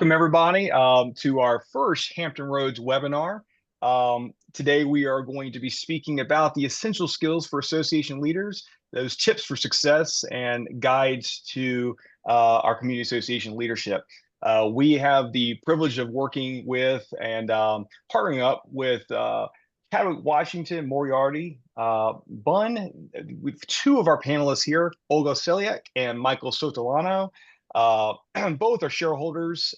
Welcome, everybody, to our first Hampton Roads webinar. Today, we are going to be speaking about the essential skills for association leaders, those tips for success and guides to our community association leadership. We have the privilege of working with and partnering up with Chadwick Washington, Moriarty, Bunn, with two of our panelists here, Olga Seliak and Michael Sotolano. Both are shareholders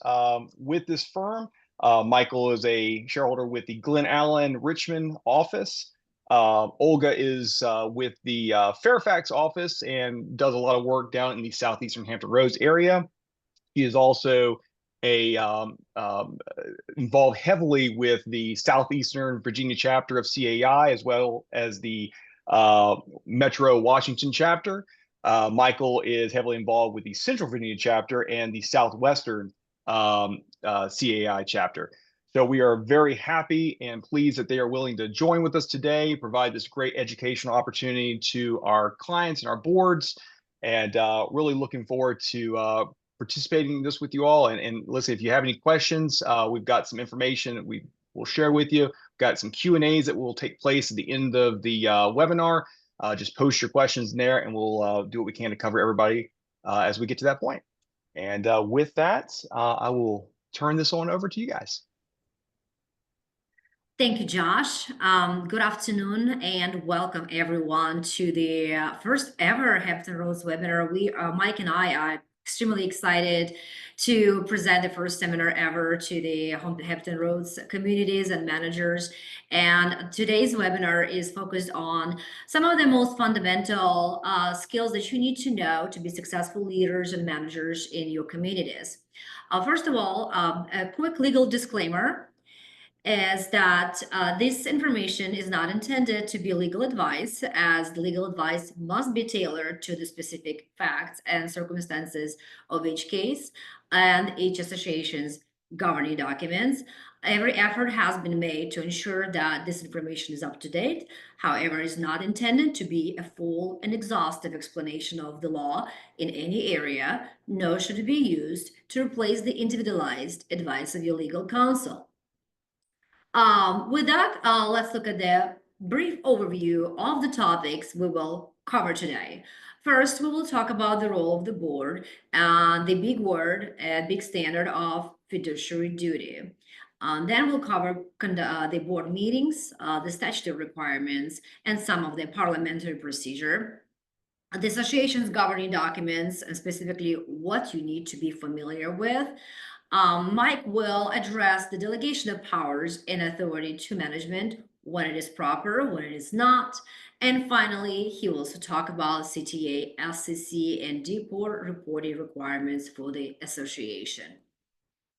with this firm. Michael is a shareholder with the Glen Allen Richmond office. Olga is with the Fairfax office and does a lot of work down in the southeastern Hampton Roads area. He is also involved heavily with the southeastern Virginia chapter of CAI, as well as the Metro Washington chapter. Michael is heavily involved with the Central Virginia chapter and the Southwestern CAI chapter. So we are very happy and pleased that they are willing to join with us today, provide this great educational opportunity to our clients and our boards, and really looking forward to participating in this with you all. And listen, if you have any questions, we've got some information that we will share with you. We've got some Q&As that will take place at the end of the webinar. Just post your questions in there and we'll do what we can to cover everybody as we get to that point. And with that, I will turn this on over to you guys. Thank you, Josh. Good afternoon and welcome everyone to the first ever Hampton Roads webinar. Mike and I are extremely excited to present the first seminar ever to the Hampton Roads communities and managers. And today's webinar is focused on some of the most fundamental skills that you need to know to be successful leaders and managers in your communities. First of all, a quick legal disclaimer is that this information is not intended to be legal advice, as the legal advice must be tailored to the specific facts and circumstances of each case and each association's governing documents. Every effort has been made to ensure that this information is up to date. However, it is not intended to be a full and exhaustive explanation of the law in any area, nor should it be used to replace the individualized advice of your legal counsel. With that, let's look at the brief overview of the topics we will cover today. First, we will talk about the role of the board and the big word, big standard of fiduciary duty. Then we'll cover the board meetings, the statutory requirements, and some of the parliamentary procedure, the association's governing documents, and specifically what you need to be familiar with. Mike will address the delegation of powers and authority to management, when it is proper, when it is not. And finally, he will also talk about CTA, SCC, and depot reporting requirements for the association.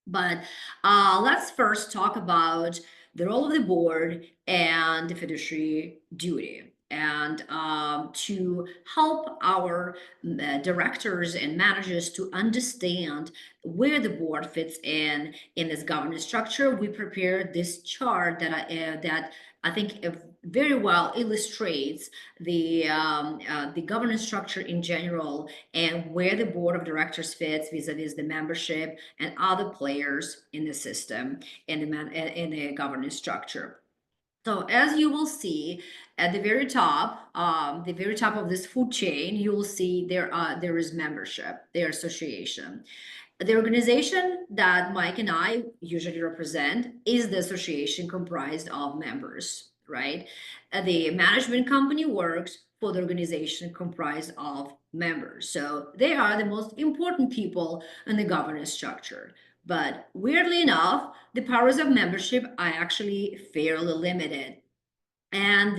But let's first talk about the role of the board and the fiduciary duty. And to help our directors and managers to understand where the board fits in this governance structure, we prepared this chart that I think very well illustrates the governance structure in general and where the board of directors fits vis-a-vis the membership and other players in the system in the governance structure. So as you will see at the very top of this food chain, you will see there is membership, their association. The organization that Mike and I usually represent is the association comprised of members, right? The management company works for the organization comprised of members. So they are the most important people in the governance structure. But weirdly enough, the powers of membership are actually fairly limited. And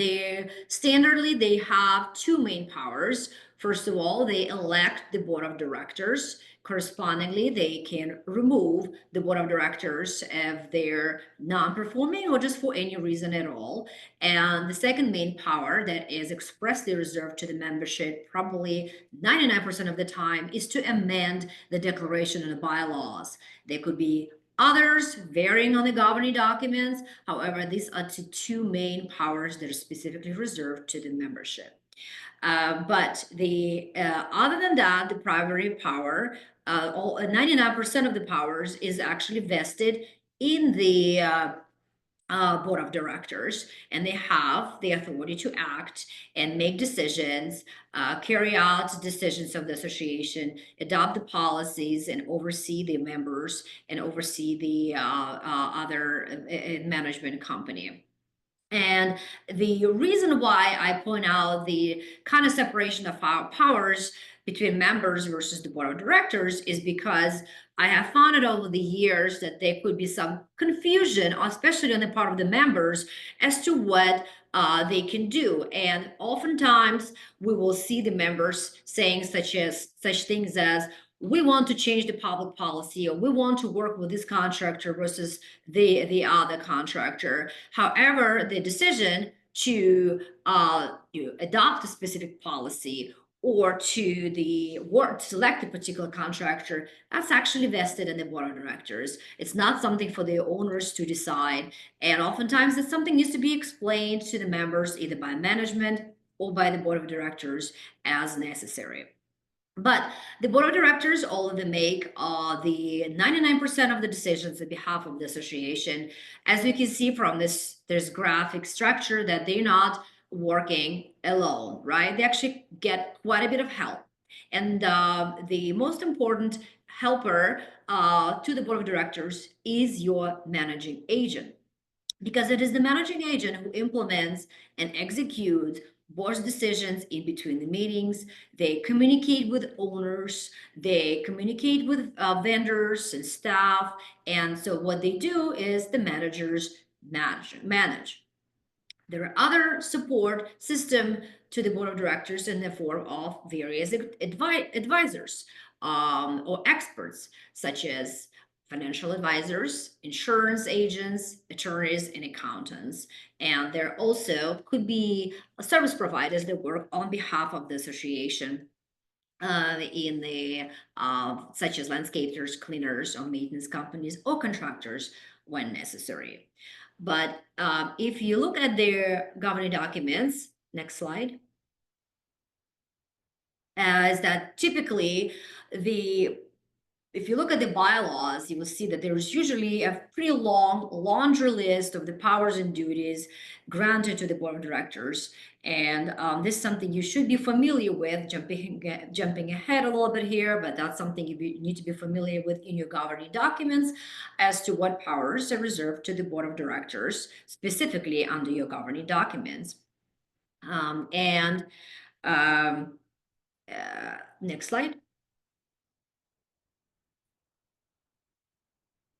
standardly, they have two main powers. First of all, they elect the board of directors. Correspondingly, they can remove the board of directors if they're non-performing or just for any reason at all. And the second main power that is expressly reserved to the membership, probably 99% of the time, is to amend the declaration and the bylaws. They could be others varying on the governing documents. However, these are the two main powers that are specifically reserved to the membership. But other than that, the primary power all 99% of the powers is actually vested in the board of directors, and they have the authority to act and make decisions, carry out decisions of the association, adopt the policies, and oversee the members and oversee the other management company. And the reason why I point out the kind of separation of powers between members versus the board of directors is because I have found it over the years that there could be some confusion, especially on the part of the members, as to what they can do. And oftentimes we will see the members saying such things as, we want to change the public policy, or we want to work with this contractor versus the other contractor. However, the decision to adopt a specific policy or to the work to select a particular contractor, that's actually vested in the board of directors. It's not something for the owners to decide, and oftentimes it's something needs to be explained to the members either by management or by the board of directors as necessary. But the board of directors, all of them make the 99% of the decisions on behalf of the association. As you can see from this graphic structure, that they're not working alone, right? They actually get quite a bit of help. And the most important helper to the board of directors is your managing agent, because it is the managing agent who implements and executes board's decisions in between the meetings. They communicate with owners, they communicate with vendors and staff, and so what they do is the managers manage. There are other support system to the board of directors in the form of various advisors or experts, such as financial advisors, insurance agents, attorneys, and accountants. And there also could be service providers that work on behalf of the association in the such as landscapers, cleaners, or maintenance companies or contractors when necessary. But if you look at their governing documents, next slide, is that typically if you look at the bylaws, you will see that there's usually a pretty long laundry list of the powers and duties granted to the board of directors. And this is something you should be familiar with, jumping ahead a little bit here, but that's something you need to be familiar with in your governing documents as to what powers are reserved to the board of directors, specifically under your governing documents. Next slide.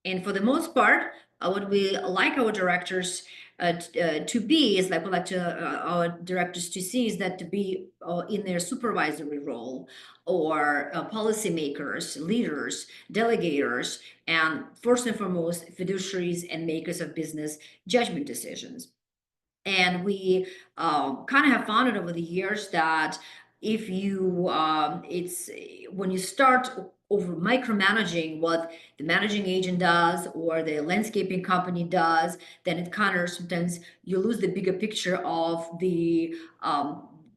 And for the most part, what we like our directors to be is like we like to our directors to see is that to be in their supervisory role, or policymakers, leaders, delegators, and first and foremost, fiduciaries and makers of business judgment decisions. And we kind of have found it over the years that if you it's when you start over micromanaging what the managing agent does or the landscaping company does, then it kind of sometimes you lose the bigger picture of the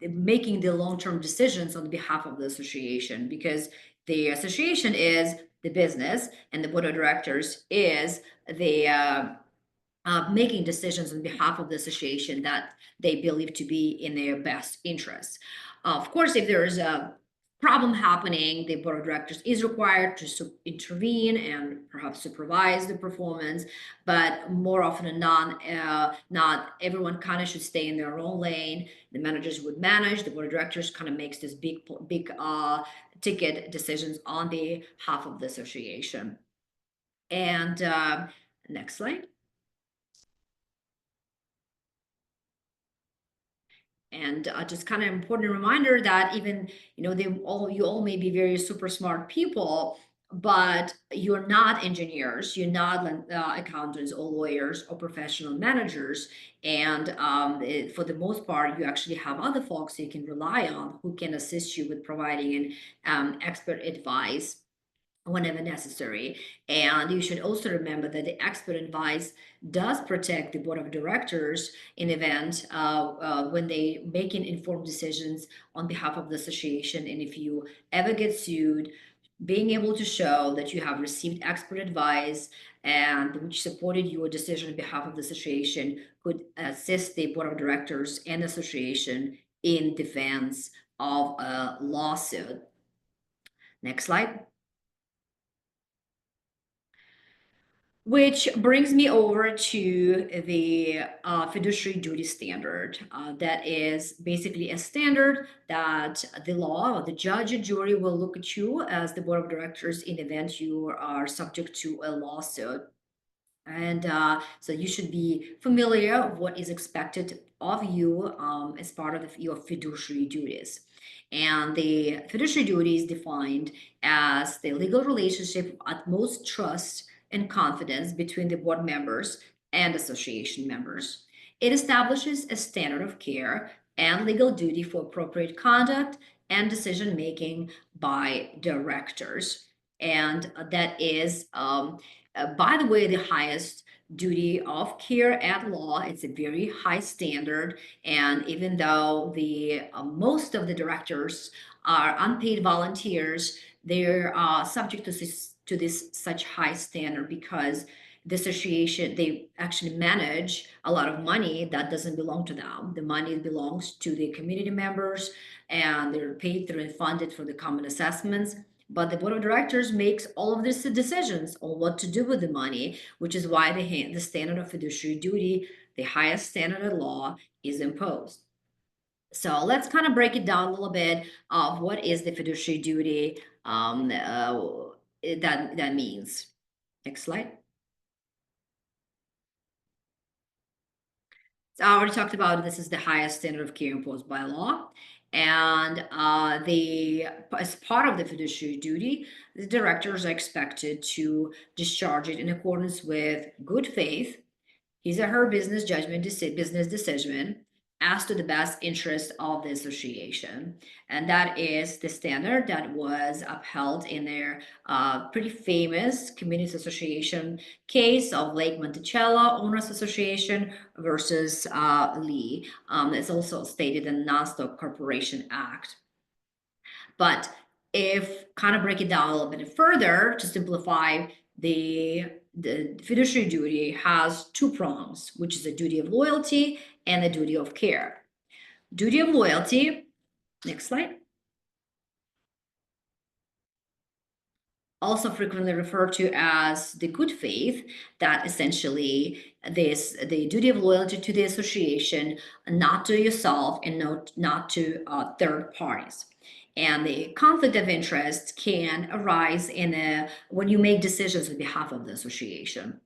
making the long-term decisions on behalf of the association, because the association is the business and the board of directors is the making decisions on behalf of the association that they believe to be in their best interests. Of course, if there is a problem happening, the board of directors is required to intervene and perhaps supervise the performance, but more often than not everyone kind of should stay in their own lane. The managers would manage, the board of directors kind of makes this big ticket decisions on behalf of the association. And next slide. And just kind of important reminder that even, you know, you all may be very super smart people, but you're not engineers, you're not accountants or lawyers or professional managers. And for the most part, you actually have other folks you can rely on who can assist you with providing an expert advice whenever necessary. And you should also remember that the expert advice does protect the board of directors in event when they making informed decisions on behalf of the association. And if you ever get sued, Being able to show that you have received expert advice and which supported your decision on behalf of the association could assist the board of directors and association in defense of a lawsuit. Next slide. Which brings me over to the fiduciary duty standard. That is basically a standard that the law or the judge and jury will look at you as the board of directors in the event you are subject to a lawsuit. And so you should be familiar with what is expected of you as part of your fiduciary duties. And the fiduciary duty is defined as the legal relationship of utmost trust and confidence between the board members and association members. It establishes a standard of care and legal duty for appropriate conduct and decision making by directors. And that is by the way, the highest duty of care at law. It's a very high standard, and even though the most of the directors are unpaid volunteers, they're subject to this such high standard because the association they actually manage a lot of money that doesn't belong to them. The money belongs to the community members, and they're paid through and funded for the common assessments, but the board of directors makes all of these decisions on what to do with the money, which is why the standard of fiduciary duty, the highest standard of law, is imposed. So let's kind of break it down a little bit of what is the fiduciary duty that means. Next slide. So I already talked about this is the highest standard of care imposed by law. And as part of the fiduciary duty, the directors are expected to discharge it in accordance with good faith, his or her business judgment, business decision as to the best interest of the association. And that is the standard that was upheld in their pretty famous community association case of Lake Monticello Owners Association versus Lee. It's also stated in the Non-Stock Corporation Act. But if kind of break it down a little bit further to simplify, the fiduciary duty has two prongs, which is the duty of loyalty and the duty of care. Duty of loyalty, next slide, also frequently referred to as the good faith, that essentially the duty of loyalty to the association, not to yourself and not to third parties. And the conflict of interest can arise when you make decisions on behalf of the association.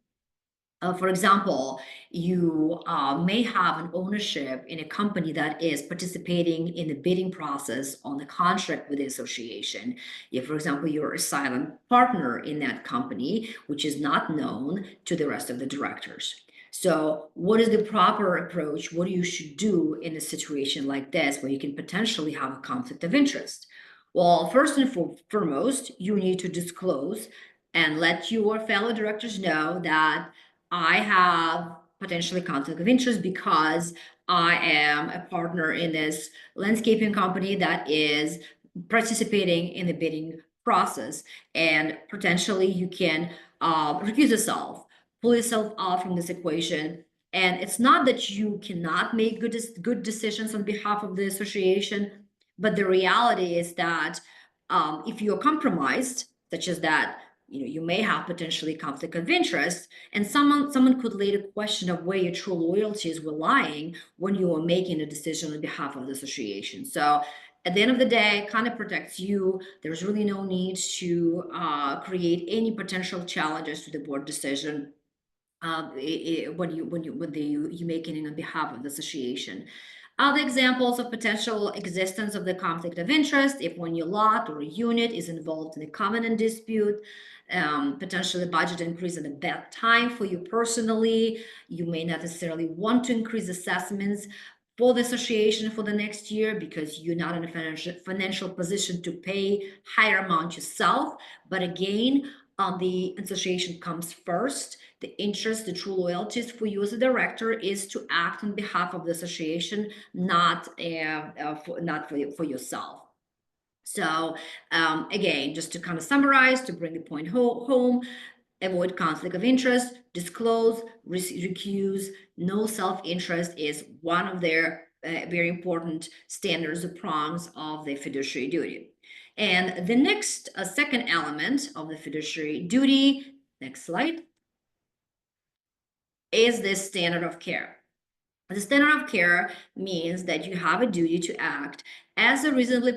For example, you may have an ownership in a company that is participating in the bidding process on the contract with the association. If, for example, you're a silent partner in that company, which is not known to the rest of the directors. So what is the proper approach? What you should do in a situation like this where you can potentially have a conflict of interest? Well, first and foremost, you need to disclose and let your fellow directors know that I have potentially conflict of interest because I am a partner in this landscaping company that is participating in the bidding process, and potentially you can recuse yourself, pull yourself off from this equation. And it's not that you cannot make good decisions on behalf of the association, but the reality is that if you're compromised, such as that, you may have potentially conflict of interest, and someone could later question of where your true loyalties were lying when you were making a decision on behalf of the association. So at the end of the day, it kind of protects you. There's really no need to create any potential challenges to the board decision when you make it on behalf of the association. Other examples of potential existence of the conflict of interest: if when your lot or a unit is involved in a covenant dispute, potentially budget increase at a bad time for you personally, you may not necessarily want to increase assessments for the association for the next year because you're not in a financial position to pay higher amount yourself. But again, the association comes first. The interest, the true loyalties for you as a director is to act on behalf of the association, not for yourself. So again, just to kind of summarize, to bring the point home, avoid conflict of interest, disclose, recuse. No self-interest is one of their very important standards or prongs of the fiduciary duty. And the next, second element of the fiduciary duty, next slide, is this standard of care. The standard of care means that you have a duty to act as a reasonably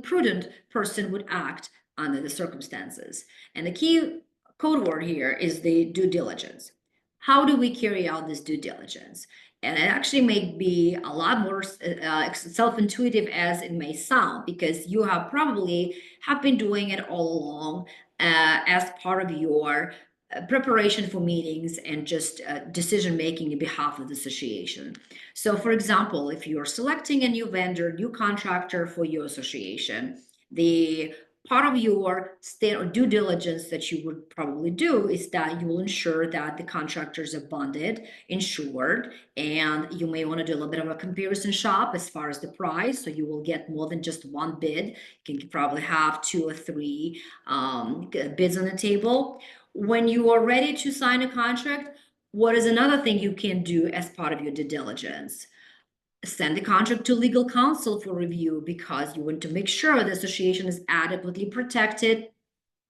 prudent person would act under the circumstances. And the key code word here is the due diligence. How do we carry out this due diligence? And it actually may be a lot more self-intuitive as it may sound, because you have probably have been doing it all along as part of your preparation for meetings and just decision making in behalf of the association. So, for example, if you're selecting a new vendor, new contractor for your association, the part of your due diligence that you would probably do is that you will ensure that the contractors are bonded, insured, and you may want to do a little bit of a comparison shop as far as the price. So you will get more than just one bid. You can probably have 2 or 3 bids on the table. When you are ready to sign a contract, what is another thing you can do as part of your due diligence? Send the contract to legal counsel for review, because you want to make sure the association is adequately protected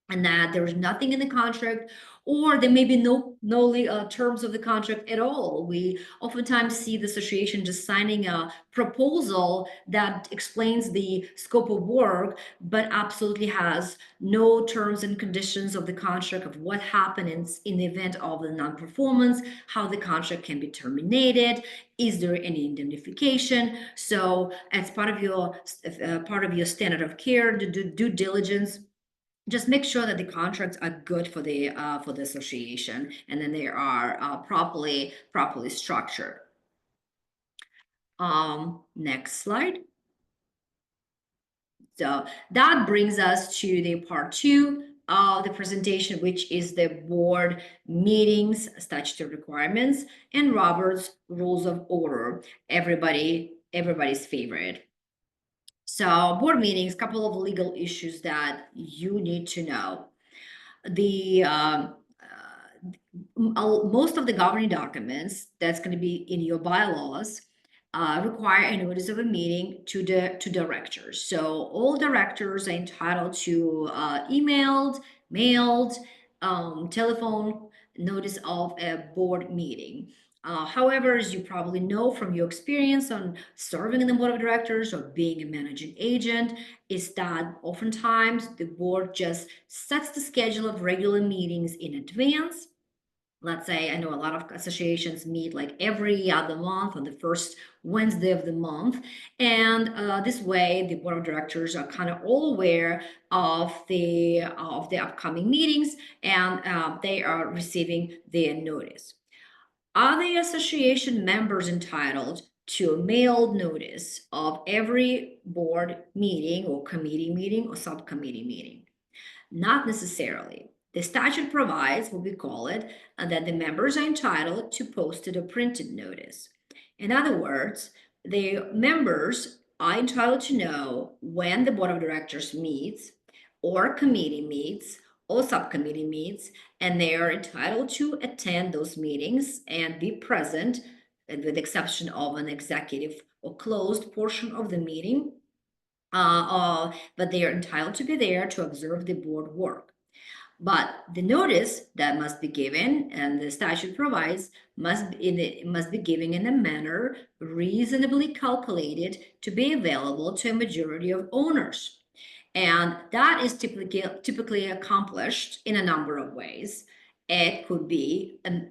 and that there is nothing in the contract, or there may be no terms of the contract at all. We oftentimes see the association just signing a proposal that explains the scope of work, but absolutely has no terms and conditions of the contract of what happens in the event of the non-performance, how the contract can be terminated, is there any indemnification. So as part of your standard of care, the due diligence, just make sure that the contracts are good for the association, and then they are properly structured. Next slide. So that brings us to the part 2 of the presentation, which is the board meetings, statutory requirements, and Robert's Rules of Order, everybody's favorite. So board meetings, couple of legal issues that you need to know. Most of the governing documents that's going to be in your bylaws require a notice of a meeting to directors. So all directors are entitled to emailed, mailed, telephone notice of a board meeting. However, as you probably know from your experience on serving in the board of directors or being a managing agent, is that oftentimes the board just sets the schedule of regular meetings in advance. Let's say, I know a lot of associations meet like every other month on the first Wednesday of the month. And this way, the board of directors are kind of all aware of the upcoming meetings, and they are receiving their notice. Are the association members entitled to a mailed notice of every board meeting or committee meeting or subcommittee meeting? Not necessarily. The statute provides, what we call it, that the members are entitled to posted or printed notice. In other words, the members are entitled to know when the board of directors meets, or committee meets, or subcommittee meets, and they are entitled to attend those meetings and be present, with the exception of an executive or closed portion of the meeting. But they are entitled to be there to observe the board work. But the notice that must be given, and the statute provides, must be given in a manner reasonably calculated to be available to a majority of owners. And that is typically accomplished in a number of ways. It could be an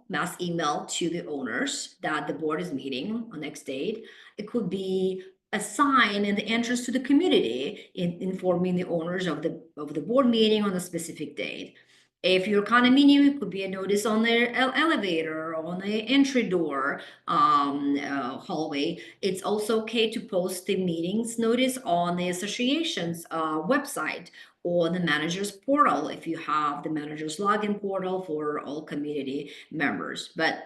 mass email to the owners that the board is meeting on next date. It could be a sign in the entrance to the community informing the owners of the board meeting on a specific date. If you're condominium, it could be a notice on the elevator or on the entry door hallway. It's also okay to post the meetings notice on the association's website or the manager's portal if you have the manager's login portal for all community members. But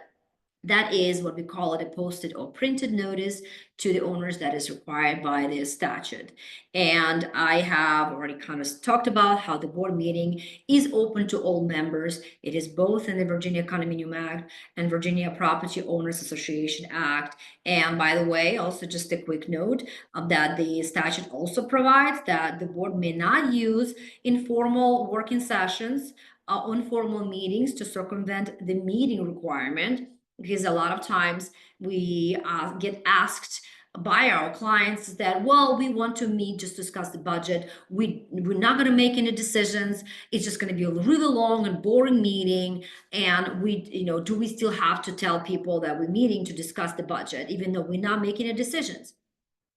That is what we call it, a posted or printed notice to the owners that is required by the statute. And I have already kind of talked about how the board meeting is open to all members. It is both in the Virginia Condominium Act and Virginia Property Owners Association Act. And by the way, also just a quick note of that the statute also provides that the board may not use informal working sessions, informal meetings to circumvent the meeting requirement, because a lot of times we get asked by our clients that, well, we want to meet, just discuss the budget. We're not going to make any decisions. It's just going to be a really long and boring meeting. And do we still have to tell people that we're meeting to discuss the budget, even though we're not making any decisions?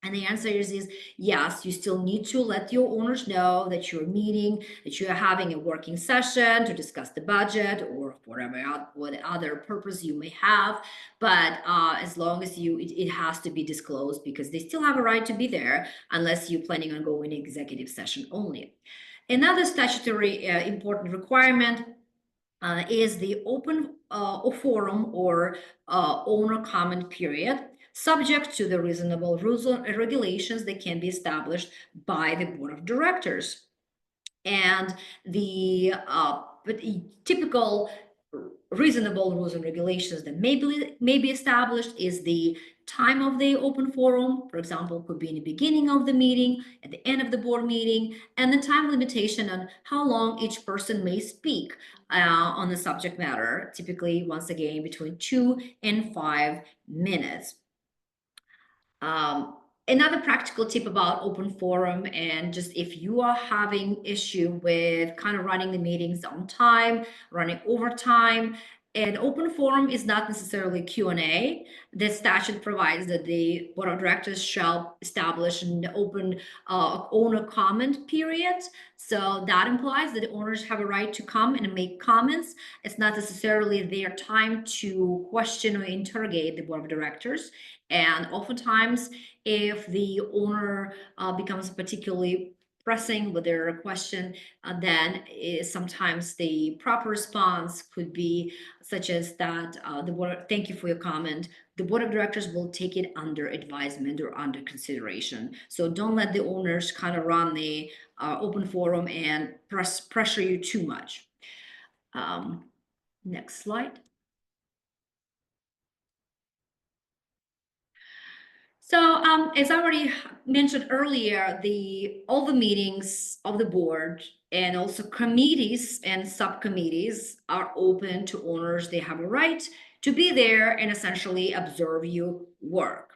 And the answer is yes, you still need to let your owners know that you're meeting, that you're having a working session to discuss the budget or what other purpose you may have. But as long as it has to be disclosed, because they still have a right to be there unless you're planning on going executive session only. Another statutory important requirement is the open forum or owner comment period, subject to the reasonable rules and regulations that can be established by the board of directors. And the typical reasonable rules and regulations that may be established is the time of the open forum. For example, could be in the beginning of the meeting, at the end of the board meeting, and the time limitation on how long each person may speak on the subject matter, typically, once again, between 2 and 5 minutes. Another practical tip about open forum, and just if you are having issue with kind of running the meetings on time, running overtime, an open forum is not necessarily Q&A. The statute provides that the board of directors shall establish an open owner comment period. So that implies that the owners have a right to come and make comments. It's not necessarily their time to question or interrogate the board of directors. And oftentimes, if the owner becomes particularly pressing with their question, then sometimes the proper response could be such as that, the board, thank you for your comment. The board of directors will take it under advisement or under consideration. So don't let the owners kind of run the open forum and pressure you too much. Next slide. So as I already mentioned earlier, all the meetings of the board and also committees and subcommittees are open to owners. They have a right to be there and essentially observe your work.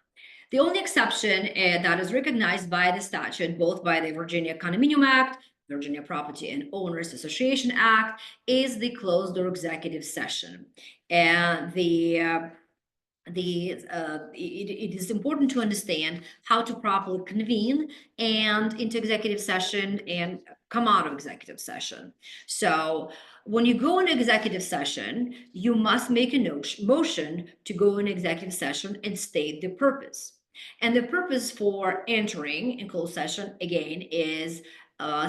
The only exception that is recognized by the statute, both by the Virginia Condominium Act, Virginia Property and Owners Association Act, is the closed door executive session. And it is important to understand how to properly convene and into executive session and come out of executive session. So when you go in executive session, you must make a motion to go in executive session and state the purpose. And the purpose for entering in closed session, again, is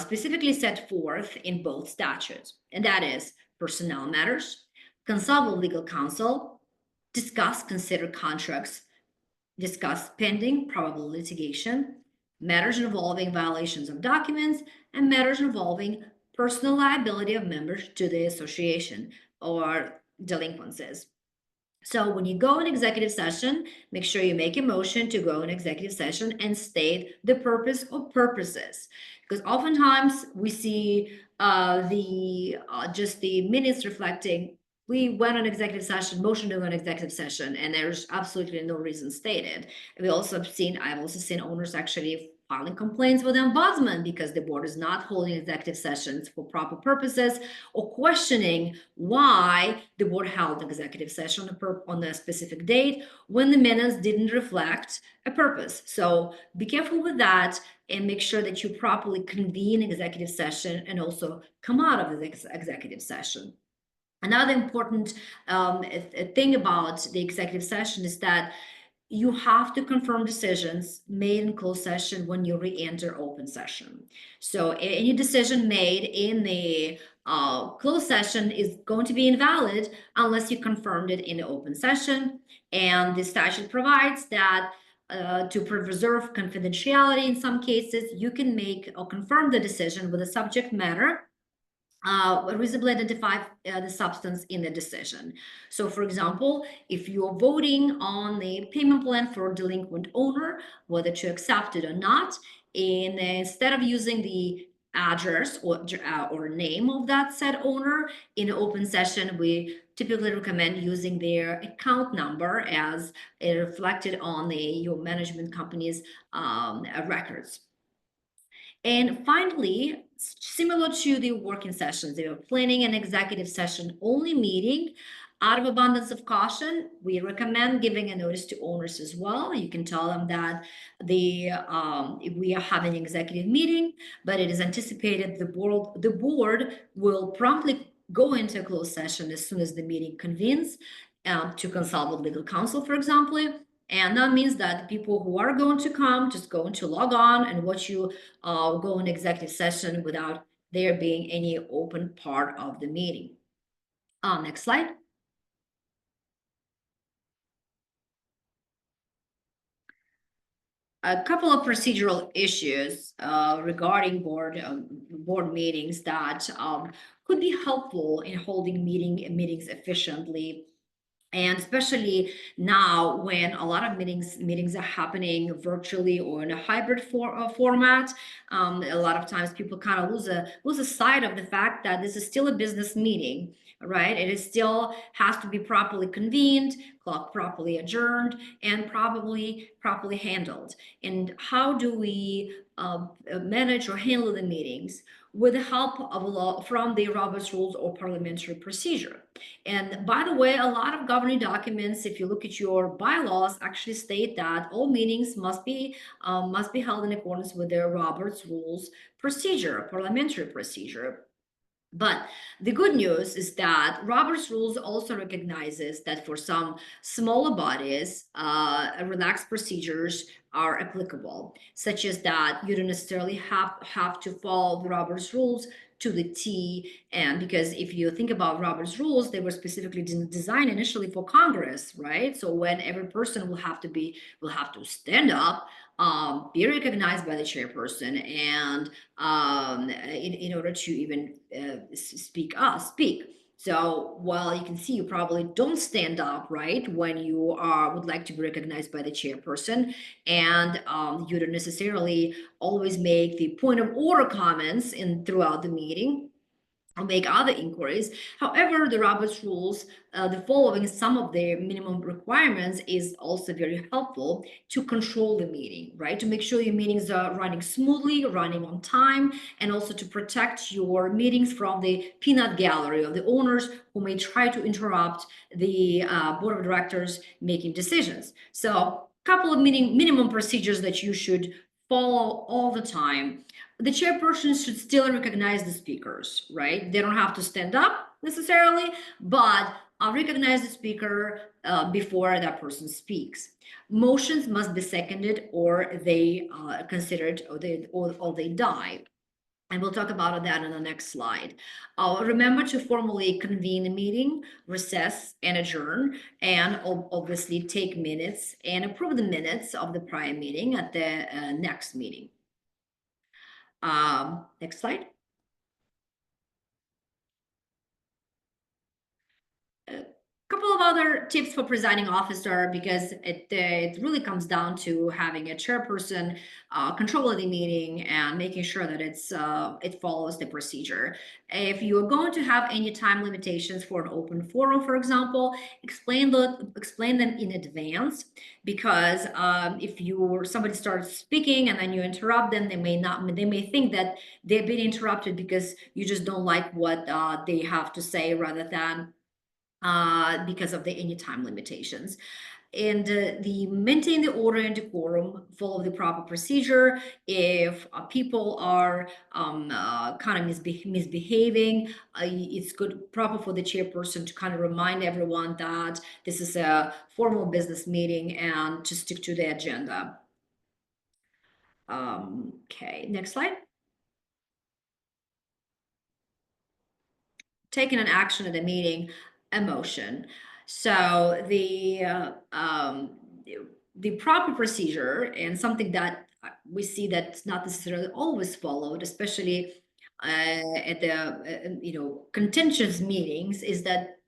specifically set forth in both statutes. And that is personnel matters, consult with legal counsel, discuss, consider contracts, discuss pending probable litigation, matters involving violations of documents, and matters involving personal liability of members to the association or delinquencies. So when you go in executive session, make sure you make a motion to go in executive session and state the purpose or purposes. Because oftentimes we see just the minutes reflecting we went on executive session, motion to go on executive session, and there's absolutely no reason stated. I've also seen owners actually filing complaints with the ombudsman because the board is not holding executive sessions for proper purposes, or questioning why the board held an executive session on a specific date when the minutes didn't reflect a purpose. So be careful with that and make sure that you properly convene executive session and also come out of the executive session. Another important thing about the executive session is that you have to confirm decisions made in closed session when you re-enter open session. So any decision made in the closed session is going to be invalid unless you confirmed it in the open session. And the statute provides that to preserve confidentiality in some cases, you can make or confirm the decision with the subject matter reasonably identify the substance in the decision. So for example, if you're voting on the payment plan for a delinquent owner, whether to accept it or not, and instead of using the address or name of that said owner in an open session, we typically recommend using their account number as reflected on your management company's records. And finally, similar to the working sessions, they are planning an executive session only meeting. Out of abundance of caution, we recommend giving a notice to owners as well. You can tell them that we are having an executive meeting, but it is anticipated the board will promptly go into a closed session as soon as the meeting convenes to consult with legal counsel, for example. And that means that the people who are going to come just going to log on and watch you go in executive session without there being any open part of the meeting. Next slide. A couple of procedural issues regarding board meetings that could be helpful in holding meetings efficiently. And especially now when a lot of meetings are happening virtually or in a hybrid format, a lot of times people kind of lose a sight of the fact that this is still a business meeting, right? It is still has to be properly convened, clock properly adjourned, and probably properly handled. And how do we manage or handle the meetings? With the help of a law from the Robert's Rules or Parliamentary Procedure. And by the way, a lot of governing documents, if you look at your bylaws, actually state that all meetings must be held in accordance with the Robert's Rules Procedure, Parliamentary Procedure. But the good news is that Robert's Rules also recognizes that for some smaller bodies, relaxed procedures are applicable, such as that you don't necessarily have to follow the Robert's Rules to the T. And because if you think about Robert's Rules, they were specifically designed initially for Congress, right? So when every person will have to stand up, be recognized by the chairperson, and in order to even speak. So while you can see you probably don't stand up, right, when you would like to be recognized by the chairperson, and you don't necessarily always make the point of order comments throughout the meeting or make other inquiries. However, the Robert's Rules, the following some of the minimum requirements is also very helpful to control the meeting, right? To make sure your meetings are running smoothly, running on time, and also to protect your meetings from the peanut gallery of the owners who may try to interrupt the board of directors making decisions. So a couple of minimum procedures that you should follow all the time. The chairperson should still recognize the speakers, right? They don't have to stand up necessarily, but recognize the speaker before that person speaks. Motions must be seconded or they considered or they die. And we'll talk about that in the next slide. Remember to formally convene a meeting, recess, and adjourn, and obviously take minutes and approve the minutes of the prior meeting at the next meeting. Next slide. Couple of other tips for presiding officer, because it really comes down to having a chairperson control of the meeting and making sure that it follows the procedure. If you are going to have any time limitations for an open forum, for example, explain them in advance, because if somebody starts speaking and then you interrupt them, they may think that they've been interrupted because you just don't like what they have to say, rather than because of the any time limitations. And the maintain the order and decorum, follow the proper procedure. If people are kind of misbehaving, it's proper for the chairperson to kind of remind everyone that this is a formal business meeting and to stick to the agenda. Okay, next slide. taking an action at a meeting, a motion. So the proper procedure, and something that we see that's not necessarily always followed, especially at the contentious meetings, is that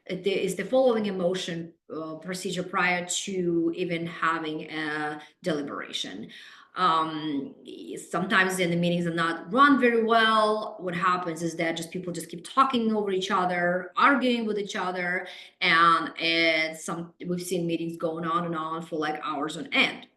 there is the following a motion procedure prior to even having a deliberation. Sometimes the meetings are not run very well. What happens is that people just keep talking over each other, arguing with each other, and we've seen meetings going on and on for like hours on end.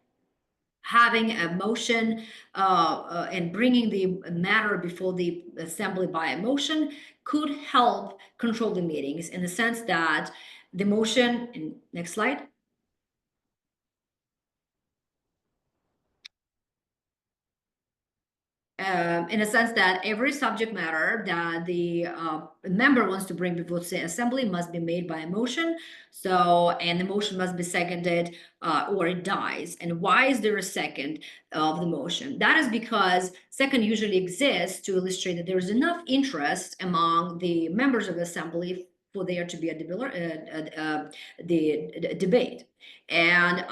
Having a motion and bringing the matter before the assembly by a motion could help control the meetings, in the sense that the motion, and next slide, in a sense that every subject matter that the member wants to bring before the assembly must be made by a motion. So, and the motion must be seconded or it dies. And why is there a second of the motion? That is because second usually exists to illustrate that there is enough interest among the members of the assembly for there to be a debate. And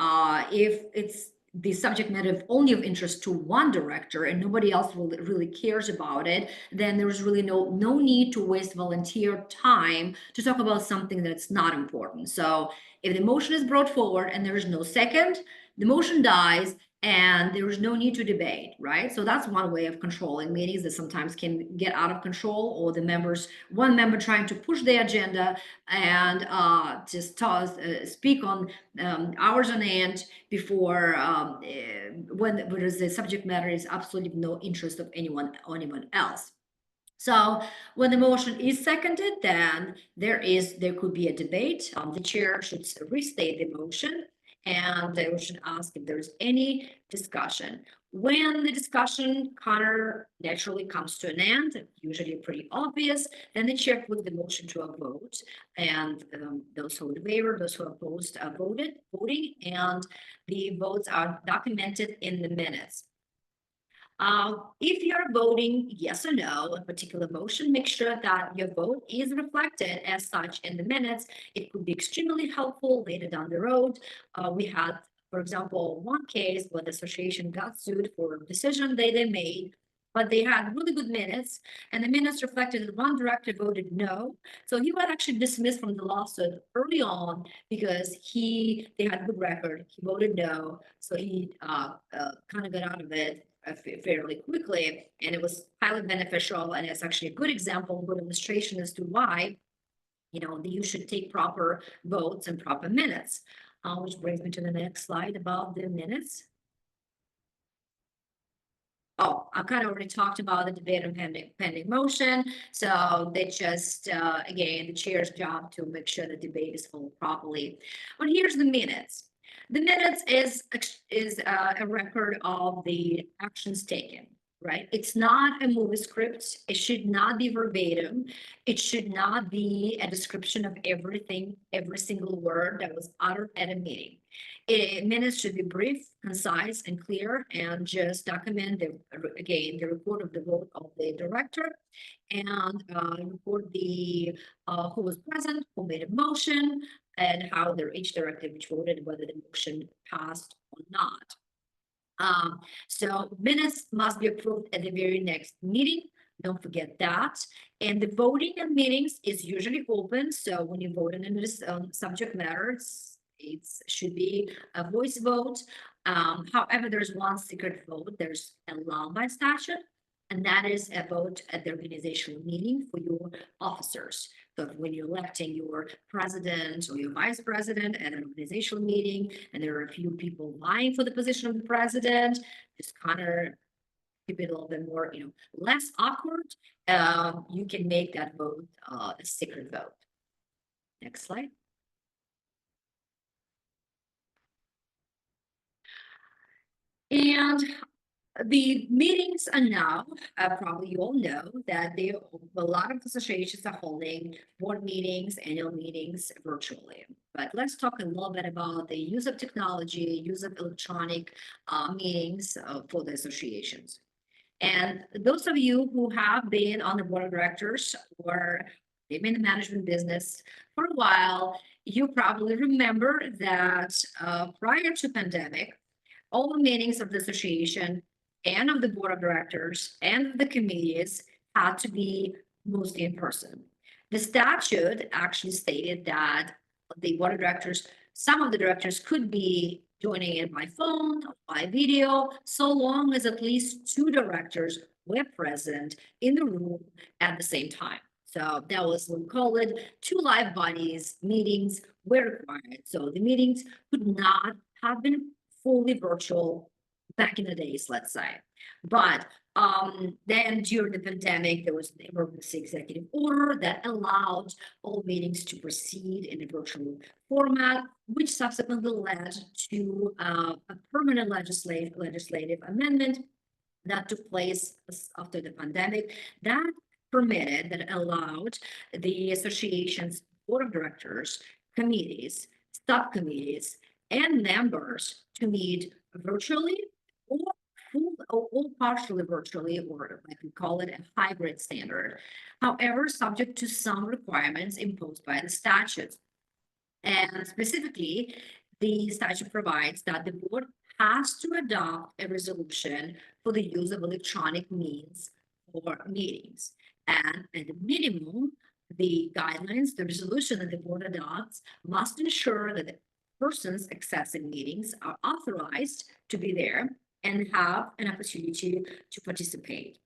if it's the subject matter only of interest to one director and nobody else really cares about it, then there's really no need to waste volunteer time to talk about something that's not important. So if the motion is brought forward and there is no second, the motion dies and there is no need to debate, right? So that's one way of controlling meetings that sometimes can get out of control, or one member trying to push the agenda and just speak on hours on end before when the subject matter is absolutely no interest of anyone else. So when the motion is seconded, then there could be a debate. The chair should restate the motion, and they should ask if there's any discussion. When the discussion naturally comes to an end, usually pretty obvious, then the chair puts the motion to a vote, and those who in favor, those who opposed, voting, and the votes are documented in the minutes. If you're voting yes or no on a particular motion, make sure that your vote is reflected as such in the minutes. It could be extremely helpful later down the road. We had, for example, one case where the association got sued for a decision they made, but they had really good minutes, and the minutes reflected that one director voted no. So he was actually dismissed from the lawsuit early on because they had a good record. He voted no, so he kind of got out of it fairly quickly, and it was highly beneficial. And it's actually a good example, good illustration as to why you should take proper votes and proper minutes. Which brings me to the next slide about the minutes. Oh, I kind of already talked about the debate on pending motion. So they just, again, the chair's job to make sure the debate is followed properly. But here's the minutes. The minutes is a record of the actions taken, right? It's not a movie script. It should not be verbatim. It should not be a description of everything, every single word that was uttered at a meeting. Minutes should be brief, concise, and clear, and just document the report of the vote of the director, and report who was present, who made a motion, and how each director which voted, whether the motion passed or not. So minutes must be approved at the very next meeting. Don't forget that. And the voting in meetings is usually open. So when you vote in this subject matter, it should be a voice vote. However, there's one secret vote. There's allowed by statute, and that is a vote at the organizational meeting for your officers. So when you're electing your president or your vice president at an organizational meeting, and there are a few people vying for the position of the president, just kind of keep it a little bit more, less awkward. You can make that vote a secret vote. Next slide. And the meetings are now, probably you all know that a lot of associations are holding board meetings, annual meetings virtually. But let's talk a little bit about the use of technology, use of electronic meetings for the associations. And those of you who have been on the board of directors or they've been in the management business for a while. You probably remember that prior to pandemic, all the meetings of the association and of the board of directors and of the committees had to be mostly in person. The statute actually stated that the board of directors, some of the directors could be joining in by phone, by video, so long as at least two directors were present in the room at the same time. So that was what we call it. Two live bodies meetings were required. So the meetings could not have been fully virtual back in the days, let's say. But then during the pandemic, there was the emergency executive order that allowed all meetings to proceed in a virtual format, which subsequently led to a permanent legislative amendment that took place after the pandemic that that allowed the association's board of directors, committees, subcommittees, and members to meet virtually or or partially virtually, or like we call it a hybrid standard. However, subject to some requirements imposed by the statutes. And specifically, the statute provides that the board has to adopt a resolution for the use of electronic means for meetings. And at the minimum, the guidelines, the resolution that the board adopts must ensure that the persons accessing meetings are authorized to be there and have an opportunity to participate.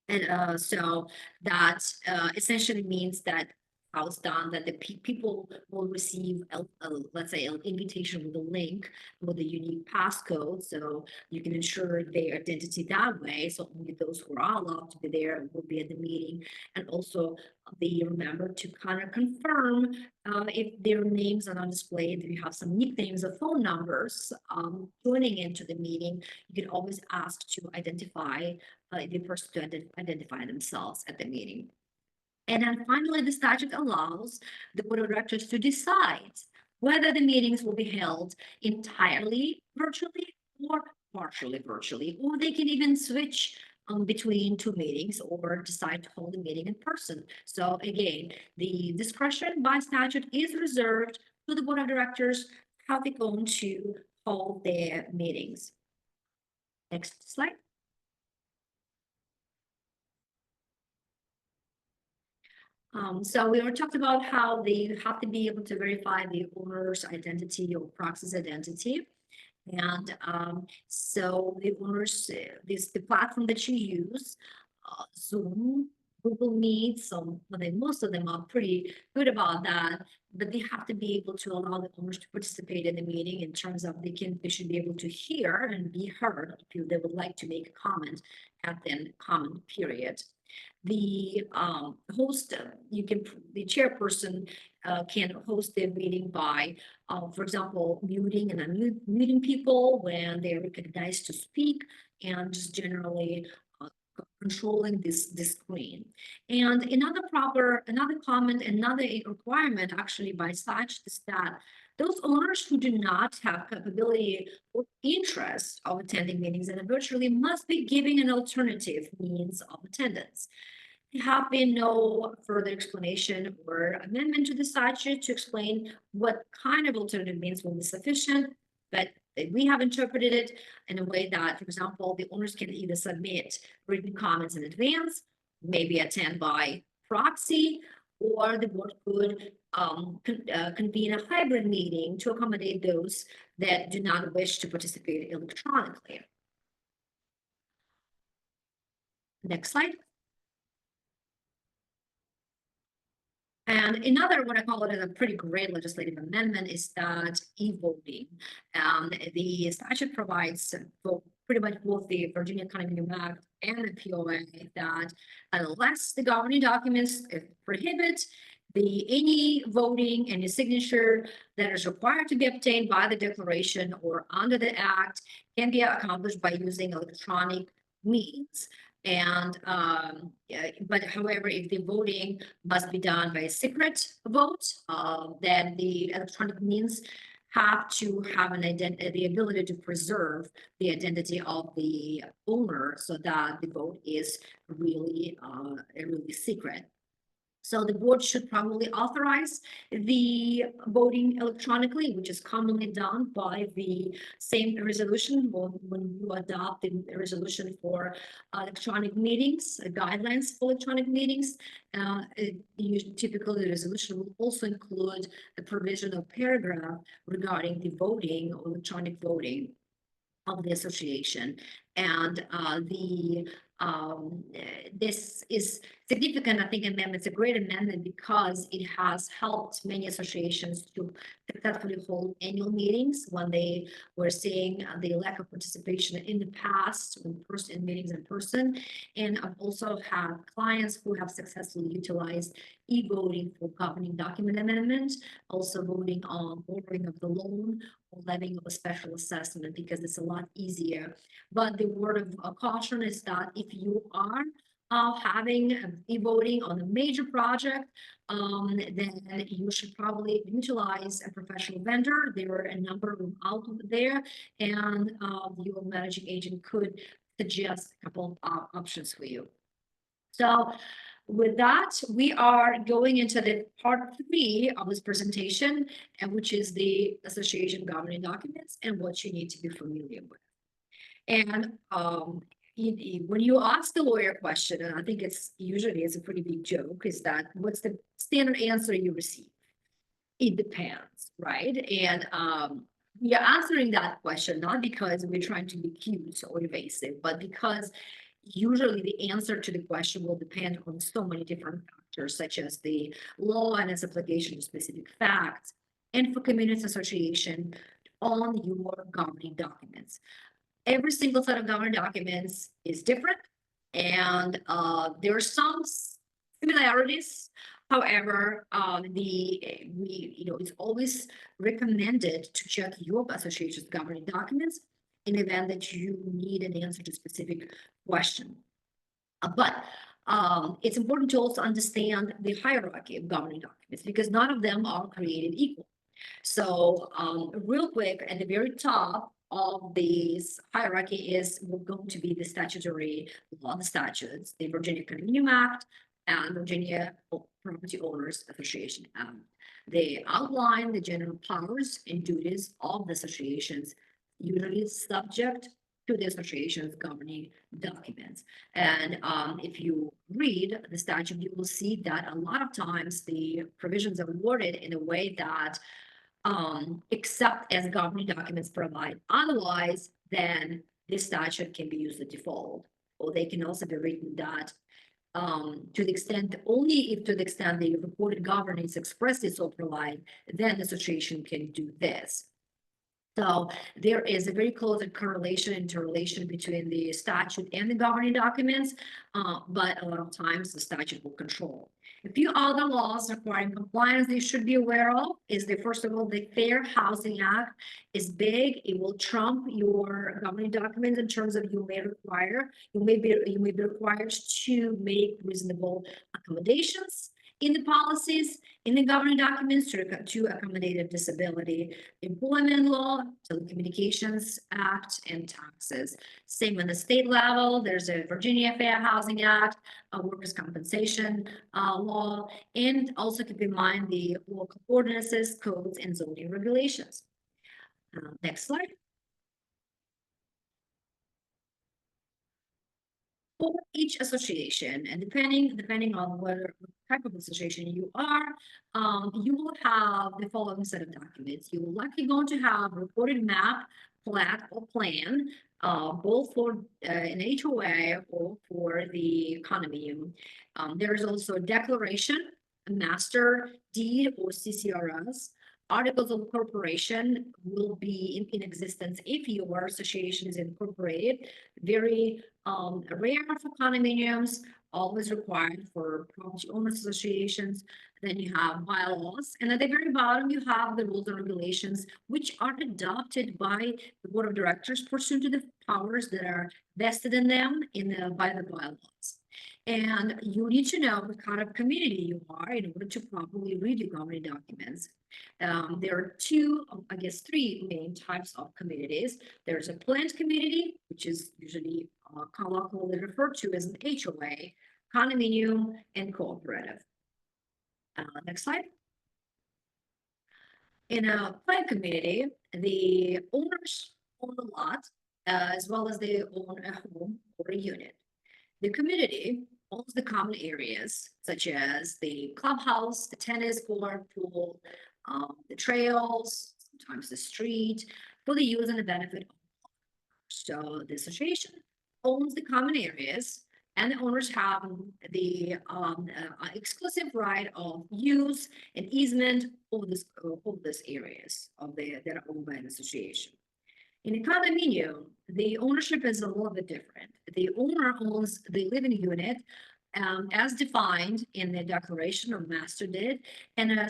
And so that essentially means that how it's done, that the people will receive, let's say, an invitation with a link with a unique passcode, so you can ensure their identity that way. So only those who are allowed to be there will be at the meeting. And also they remember to kind of confirm if their names are not displayed, if you have some nicknames or phone numbers joining into the meeting, you can always ask to identify the person to identify themselves at the meeting. And then finally, the statute allows the board of directors to decide whether the meetings will be held entirely virtually or partially virtually, or they can even switch between two meetings or decide to hold a meeting in person. So again, the discretion by statute is reserved to the board of directors how they're going to hold their meetings. Next slide. So we were talked about how they have to be able to verify the owner's identity or proxy's identity. And so the owners, the platform that you use, Zoom, Google Meet, so most of them are pretty good about that, but they have to be able to allow the owners to participate in the meeting in terms of they should be able to hear and be heard if they would like to make a comment at the comment period. The host, the chairperson can host the meeting by, for example, muting and unmuting people when they're recognized to speak, and just generally controlling this screen. And another comment, another requirement actually by statute is that those owners who do not have capability or interest of attending meetings and virtually must be giving an alternative means of attendance. There have been no further explanation or amendment to the statute to explain what kind of alternative means will be sufficient, but we have interpreted it in a way that, for example, the owners can either submit written comments in advance, maybe attend by proxy, or the board could convene a hybrid meeting to accommodate those that do not wish to participate electronically. Next slide. And another, what I call it, a pretty great legislative amendment is that e-voting. The statute provides pretty much both the Virginia Condominium Act and the POA that unless the governing documents prohibit any voting, any signature that is required to be obtained by the declaration or under the act can be accomplished by using electronic means. And but however, if the voting must be done by a secret vote, then the electronic means have to have the ability to preserve the identity of the owner so that the vote is really secret. So the board should probably authorize the voting electronically, which is commonly done by the same resolution when you adopt the resolution for electronic meetings, guidelines for electronic meetings. Typically, the resolution will also include the provision of paragraph regarding the voting or electronic voting of the association. And this is significant, I think, amendment. It's a great amendment because it has helped many associations to successfully hold annual meetings when they were seeing the lack of participation in the past in meetings in person. And I've also had clients who have successfully utilized e-voting for governing document amendment, also voting on ordering of the loan or levying of a special assessment, because it's a lot easier. But the word of caution is that if you are having e-voting on a major project, then you should probably utilize a professional vendor. There are a number of them out there, and your managing agent could suggest a couple of options for you. So with that, we are going into the part 3 of this presentation, and which is the association governing documents and what you need to be familiar with. And when you ask the lawyer question, and I think it's usually a pretty big joke, is that what's the standard answer you receive? It depends, right? And we are answering that question not because we're trying to be cute or evasive, but because usually the answer to the question will depend on so many different factors, such as the law and its application to specific facts, and for community association on your governing documents. Every single set of governing documents is different, and there are some similarities. However, it's always recommended to check your association's governing documents in the event that you need an answer to a specific question. But it's important to also understand the hierarchy of governing documents, because none of them are created equal. So real quick, at the very top of this hierarchy is going to be the statutory law, the statutes, the Virginia Condominium Act and Virginia Property Owners Association Act. They outline the general powers and duties of the associations, usually subject to the association's governing documents. And if you read the statute, you will see that a lot of times the provisions are worded in a way that except as governing documents provide otherwise, then this statute can be used as default. Or they can also be written that to the extent, only if to the extent the reported governance expressly so provide, then the association can do this. So there is a very close interrelation between the statute and the governing documents, but a lot of times the statute will control. A few other laws requiring compliance they should be aware of is first of all, the Fair Housing Act is big. It will trump your governing documents in terms of you may be required to make reasonable accommodations in the policies, in the governing documents to accommodate a disability, employment law, telecommunications act, and taxes. Same on the state level, there's a Virginia Fair Housing Act, a workers' compensation law, and also keep in mind the local ordinances, codes, and zoning regulations. Next slide. For each association, and depending on what type of association you are, you will have the following set of documents. You will likely going to have recorded map, plat, or plan, both for an HOA or for the condominium. There is also a declaration, a master deed or CCRS. Articles of incorporation will be in existence if your association is incorporated. Very rare for condominiums, always required for property owners associations. Then you have bylaws, and at the very bottom you have the rules and regulations, which are adopted by the board of directors pursuant to the powers that are vested in them by the bylaws. And you need to know what kind of community you are in order to properly read your governing documents. There are three main types of communities. There's a planned community, which is usually colloquially referred to as an HOA, condominium, and cooperative. Next slide. In a planned community, the owners own a lot, as well as they own a home or a unit. The community owns the common areas, such as the clubhouse, the tennis court, pool, the trails, sometimes the street, for the use and the benefit of all. So the association owns the common areas, and the owners have the exclusive right of use and easement over this areas that are owned by the association. In a condominium, the ownership is a little bit different. The owner owns the living unit as defined in the declaration or master deed, and a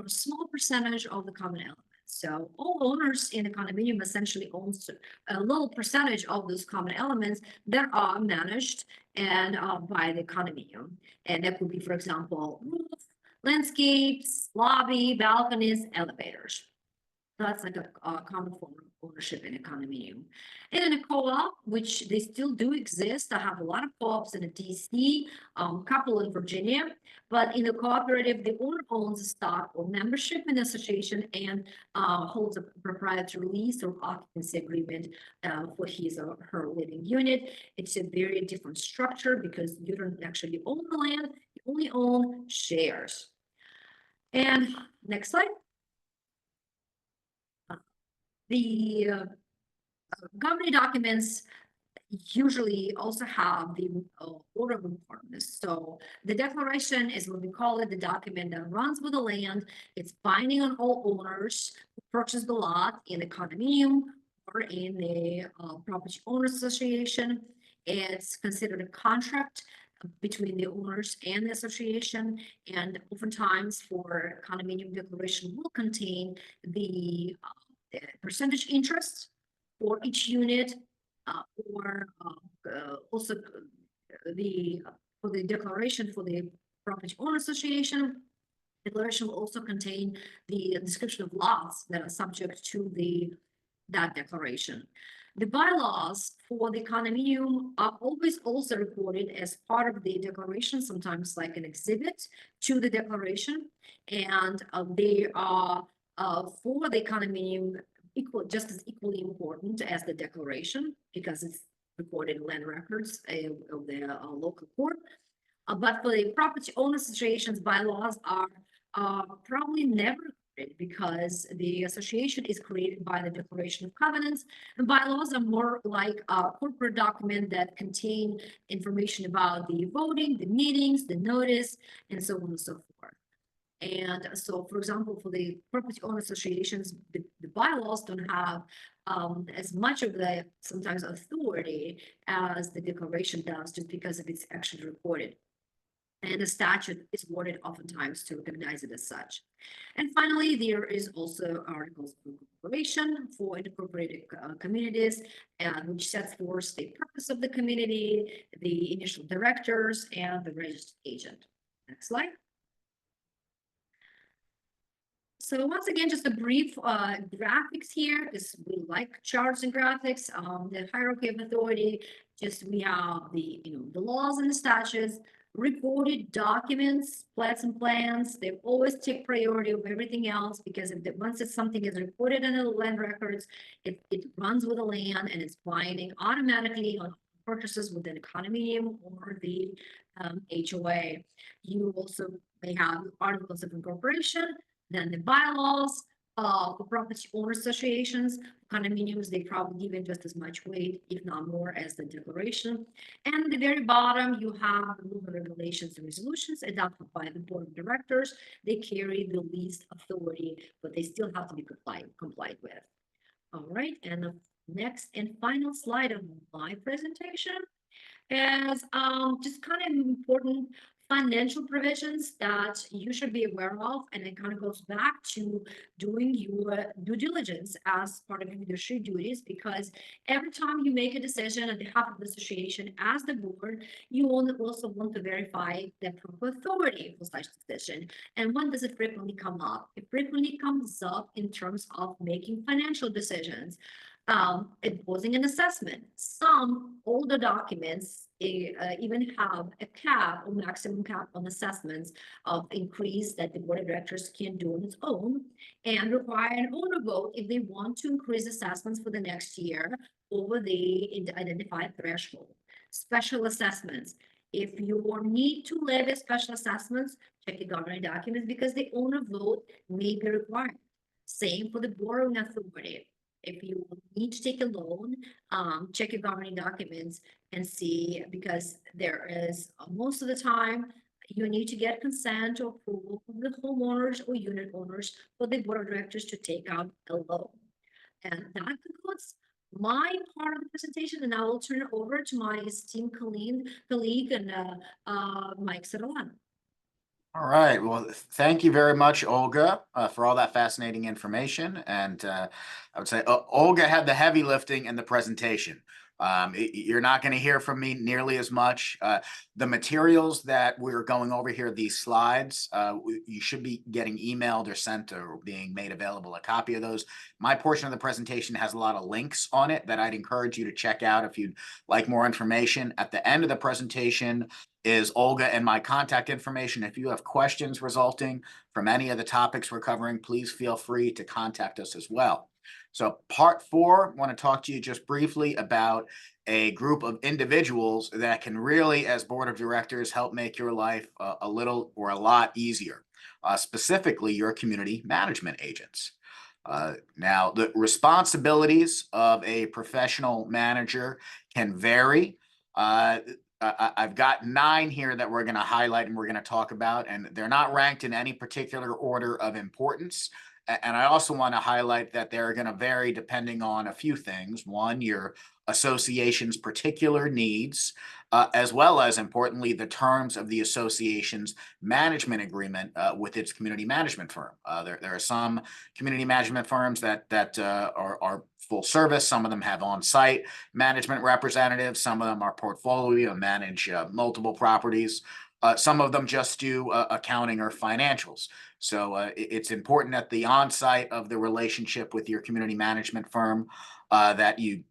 small percentage of the common elements. So all owners in the condominium essentially owns a little percentage of those common elements that are managed and by the condominium. And that could be, for example, roof, landscapes, lobby, balconies, elevators. That's like a common form of ownership in a condominium. And in a co-op, which they still do exist, I have a lot of co-ops in the DC, couple in Virginia, but in the cooperative, the owner owns a stock or membership in the association and holds a proprietary lease or occupancy agreement for his or her living unit. It's a very different structure because you don't actually own the land, you only own shares. And next slide. The governing documents usually also have the order of importance. So the declaration is what we call it, the document that runs with the land. It's binding on all owners who purchase the lot in the condominium or in the property owners association. It's considered a contract between the owners and the association, and oftentimes for condominium declaration will contain the percentage interest for each unit, or also for the declaration for the property owner association. Declaration will also contain the description of lots that are subject to that declaration. The bylaws for the condominium are always also recorded as part of the declaration, sometimes like an exhibit to the declaration, and they are for the condominium just as equally important as the declaration because it's recorded in land records of the local court. But for the property owner associations, bylaws are probably never created because the association is created by the declaration of covenants, and bylaws are more like a corporate document that contain information about the voting, the meetings, the notice, and so on and so forth. And so, for example, for the property owner associations, the bylaws don't have as much of the sometimes authority as the declaration does, just because it's actually recorded. And the statute is worded oftentimes to recognize it as such. And finally, there is also articles of incorporation for incorporated communities, which sets forth the purpose of the community, the initial directors, and the registered agent. Next slide. So once again, just a brief graphics here, because we like charts and graphics. The hierarchy of authority, just we have the the laws and the statutes, recorded documents, plats and plans. They always take priority over everything else because once something is recorded in the land records, it runs with the land and it's binding automatically on purchases within the condominium or the HOA. You also may have articles of incorporation. Then the bylaws for property owner associations, condominiums, they probably give it just as much weight, if not more, as the declaration. And at the very bottom, you have the rules, regulations, and resolutions adopted by the board of directors. They carry the least authority, but they still have to be complied with. All right, and the next and final slide of my presentation is just kind of important financial provisions that you should be aware of, and it kind of goes back to doing your due diligence as part of your fiduciary duties, because every time you make a decision on behalf of the association as the board, you also want to verify the proper authority for such decision. And when does it frequently come up? It frequently comes up in terms of making financial decisions, imposing an assessment. Some older documents even have a cap or maximum cap on assessments of increase that the board of directors can do on its own, and require an owner vote if they want to increase assessments for the next year over the identified threshold. Special assessments. If you need to levy special assessments, check your governing documents because the owner vote may be required. Same for the borrowing authority. If you need to take a loan, check your governing documents and see, because there is most of the time you need to get consent or approval from the homeowners or unit owners for the board of directors to take out a loan. And that concludes my part of the presentation, and I will turn it over to my esteemed colleague and Mike Sutherland. All right. Well, thank you very much, Olga, for all that fascinating information. And I would say Olga had the heavy lifting in the presentation. You're not going to hear from me nearly as much. The materials that we're going over here, these slides, you should be getting emailed or sent or being made available a copy of those. My portion of the presentation has a lot of links on it that I'd encourage you to check out if you'd like more information. At the end of the presentation is Olga and my contact information. If you have questions resulting from any of the topics we're covering, please feel free to contact us as well. So part 4, I want to talk to you just briefly about a group of individuals that can really, as board of directors, help make your life a little or a lot easier, specifically your community management agents. Now, the responsibilities of a professional manager can vary. I've got 9 here that we're going to highlight and we're going to talk about, and they're not ranked in any particular order of importance. And I also want to highlight that they're going to vary depending on a few things. One, your association's particular needs, as well as, importantly, the terms of the association's management agreement with its community management firm. There are some community management firms that are full service. Some of them have on-site management representatives. Some of them are portfolio and manage multiple properties. Some of them just do accounting or financials. So it's important at the onset of the relationship with your community management firm that you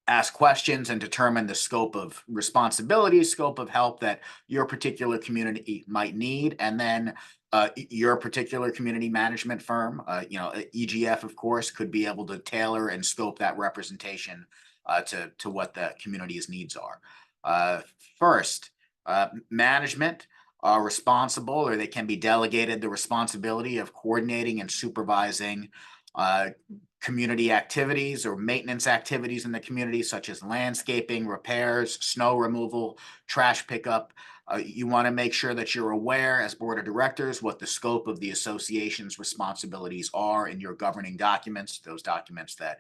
ask questions and determine the scope of responsibility, scope of help that your particular community might need. And then your particular community management firm, EGF, of course, could be able to tailor and scope that representation to what the community's needs are. First, management are responsible, or they can be delegated the responsibility of coordinating and supervising community activities or maintenance activities in the community, such as landscaping, repairs, snow removal, trash pickup. You want to make sure that you're aware as board of directors what the scope of the association's responsibilities are in your governing documents, those documents that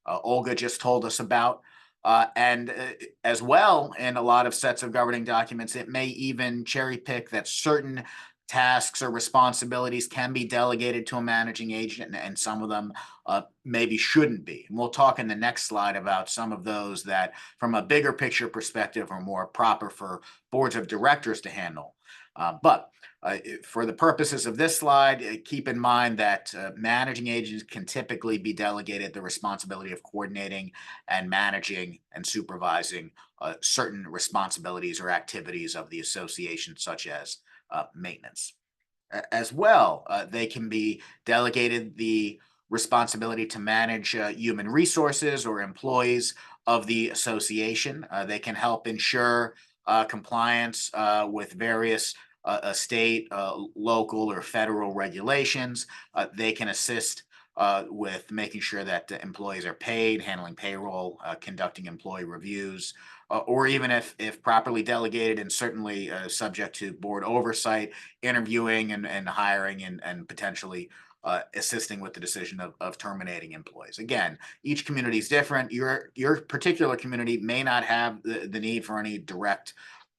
Olga just told us about. And as well, in a lot of sets of governing documents, it may even cherry pick that certain tasks or responsibilities can be delegated to a managing agent, and some of them maybe shouldn't be. And we'll talk in the next slide about some of those that, from a bigger picture perspective, are more proper for boards of directors to handle. But for the purposes of this slide, keep in mind that managing agents can typically be delegated the responsibility of coordinating and managing and supervising certain responsibilities or activities of the association, such as maintenance. As well, they can be delegated the responsibility to manage human resources or employees of the association. They can help ensure compliance with various state, local, or federal regulations. They can assist with making sure that employees are paid, handling payroll, conducting employee reviews, or even if properly delegated and certainly subject to board oversight, interviewing and hiring and potentially assisting with the decision of terminating employees. Again, each community is different. Your particular community may not have the need for any direct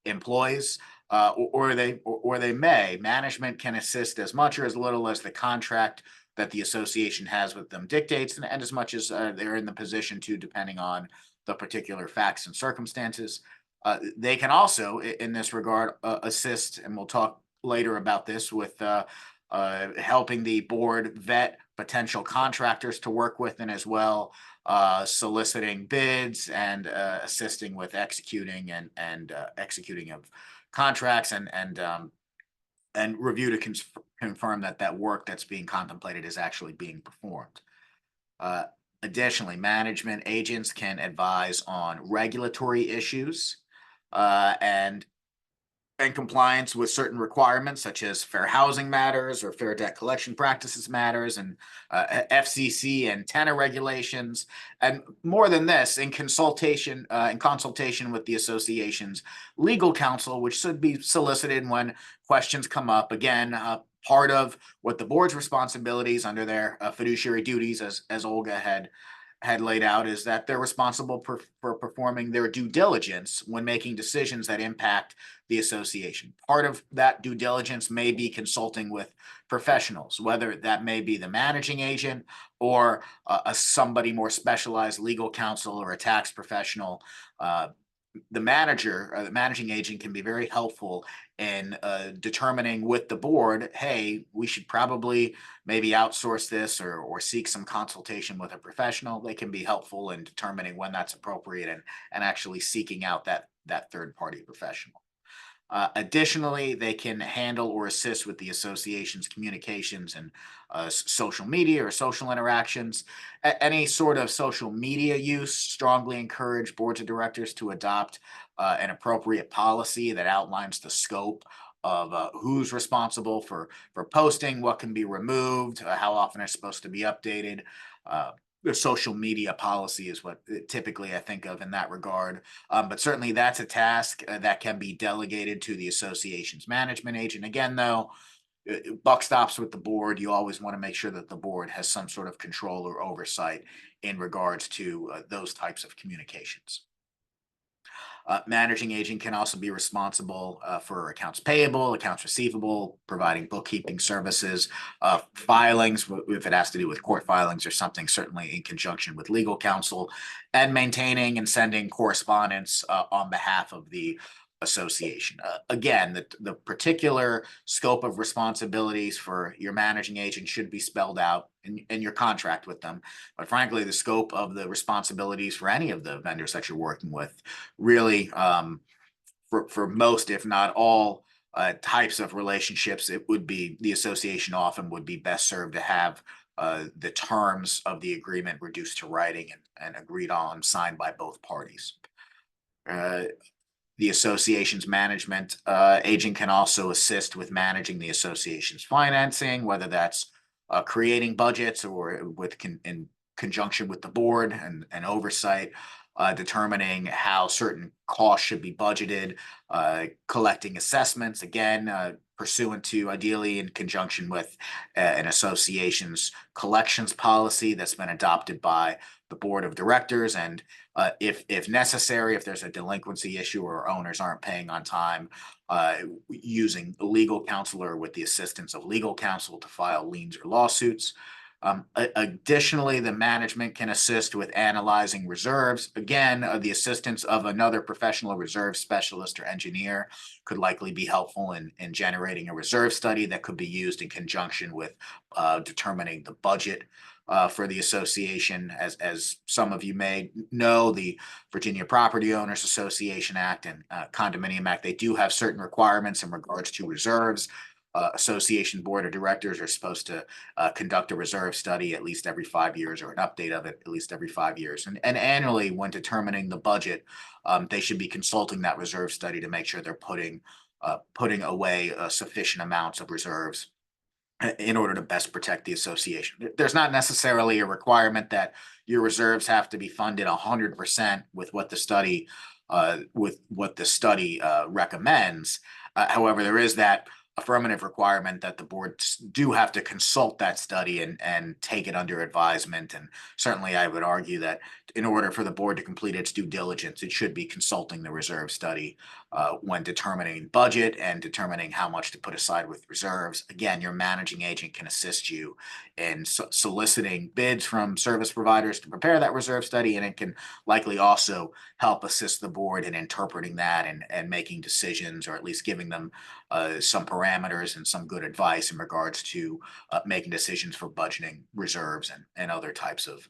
employees, or they may. Management can assist as much or as little as the contract that the association has with them dictates, and as much as they're in the position to, depending on the particular facts and circumstances. They can also, in this regard, assist, and we'll talk later about this, with helping the board vet potential contractors to work with, and as well soliciting bids and assisting with executing and executing of contracts and review to confirm that that work that's being contemplated is actually being performed. Additionally, management agents can advise on regulatory issues and compliance with certain requirements, such as fair housing matters or fair debt collection practices matters, and FCC and tenant regulations. And more than this, in consultation with the association's legal counsel, which should be solicited when questions come up. Again, part of what the board's responsibilities under their fiduciary duties, as Olga had laid out, is that they're responsible for performing their due diligence when making decisions that impact the association. Part of that due diligence may be consulting with professionals, whether that may be the managing agent or somebody more specialized, legal counsel or a tax professional. The managing agent can be very helpful in determining with the board, hey, we should probably maybe outsource this or seek some consultation with a professional. They can be helpful in determining when that's appropriate and actually seeking out that third party professional. Additionally, they can handle or assist with the association's communications and social media or social interactions. Any sort of social media use, strongly encourage boards of directors to adopt an appropriate policy that outlines the scope of who's responsible for posting, what can be removed, how often it's supposed to be updated. The social media policy is what typically I think of in that regard. But certainly that's a task that can be delegated to the association's management agent. Again, though, buck stops with the board. You always want to make sure that the board has some sort of control or oversight in regards to those types of communications. Managing agent can also be responsible for accounts payable, accounts receivable, providing bookkeeping services, filings, if it has to do with court filings or something, certainly in conjunction with legal counsel, and maintaining and sending correspondence on behalf of the association. Again, the particular scope of responsibilities for your managing agent should be spelled out in your contract with them. But frankly, the scope of the responsibilities for any of the vendors that you're working with really, for most, if not all, types of relationships, it would be the association often would be best served to have the terms of the agreement reduced to writing and agreed on, signed by both parties. The association's management agent can also assist with managing the association's financing, whether that's creating budgets or in conjunction with the board and oversight, determining how certain costs should be budgeted, collecting assessments, again, pursuant to ideally in conjunction with an association's collections policy that's been adopted by the board of directors. And if necessary, if there's a delinquency issue or owners aren't paying on time, using a legal counsel or with the assistance of legal counsel to file liens or lawsuits. Additionally, the management can assist with analyzing reserves. Again, the assistance of another professional reserve specialist or engineer could likely be helpful in generating a reserve study that could be used in conjunction with determining the budget for the association. As some of you may know, the Virginia Property Owners Association Act and Condominium Act, they do have certain requirements in regards to reserves. Association board of directors are supposed to conduct a reserve study at least every 5 years, or an update of it at least every 5 years. And annually, when determining the budget, they should be consulting that reserve study to make sure they're putting away sufficient amounts of reserves in order to best protect the association. There's not necessarily a requirement that your reserves have to be funded 100% with what the study recommends. However, there is that affirmative requirement that the boards do have to consult that study and take it under advisement. And certainly I would argue that in order for the board to complete its due diligence, it should be consulting the reserve study when determining budget and determining how much to put aside with reserves. Again, your managing agent can assist you in soliciting bids from service providers to prepare that reserve study, and it can likely also help assist the board in interpreting that and making decisions, or at least giving them some parameters and some good advice in regards to making decisions for budgeting reserves and other types of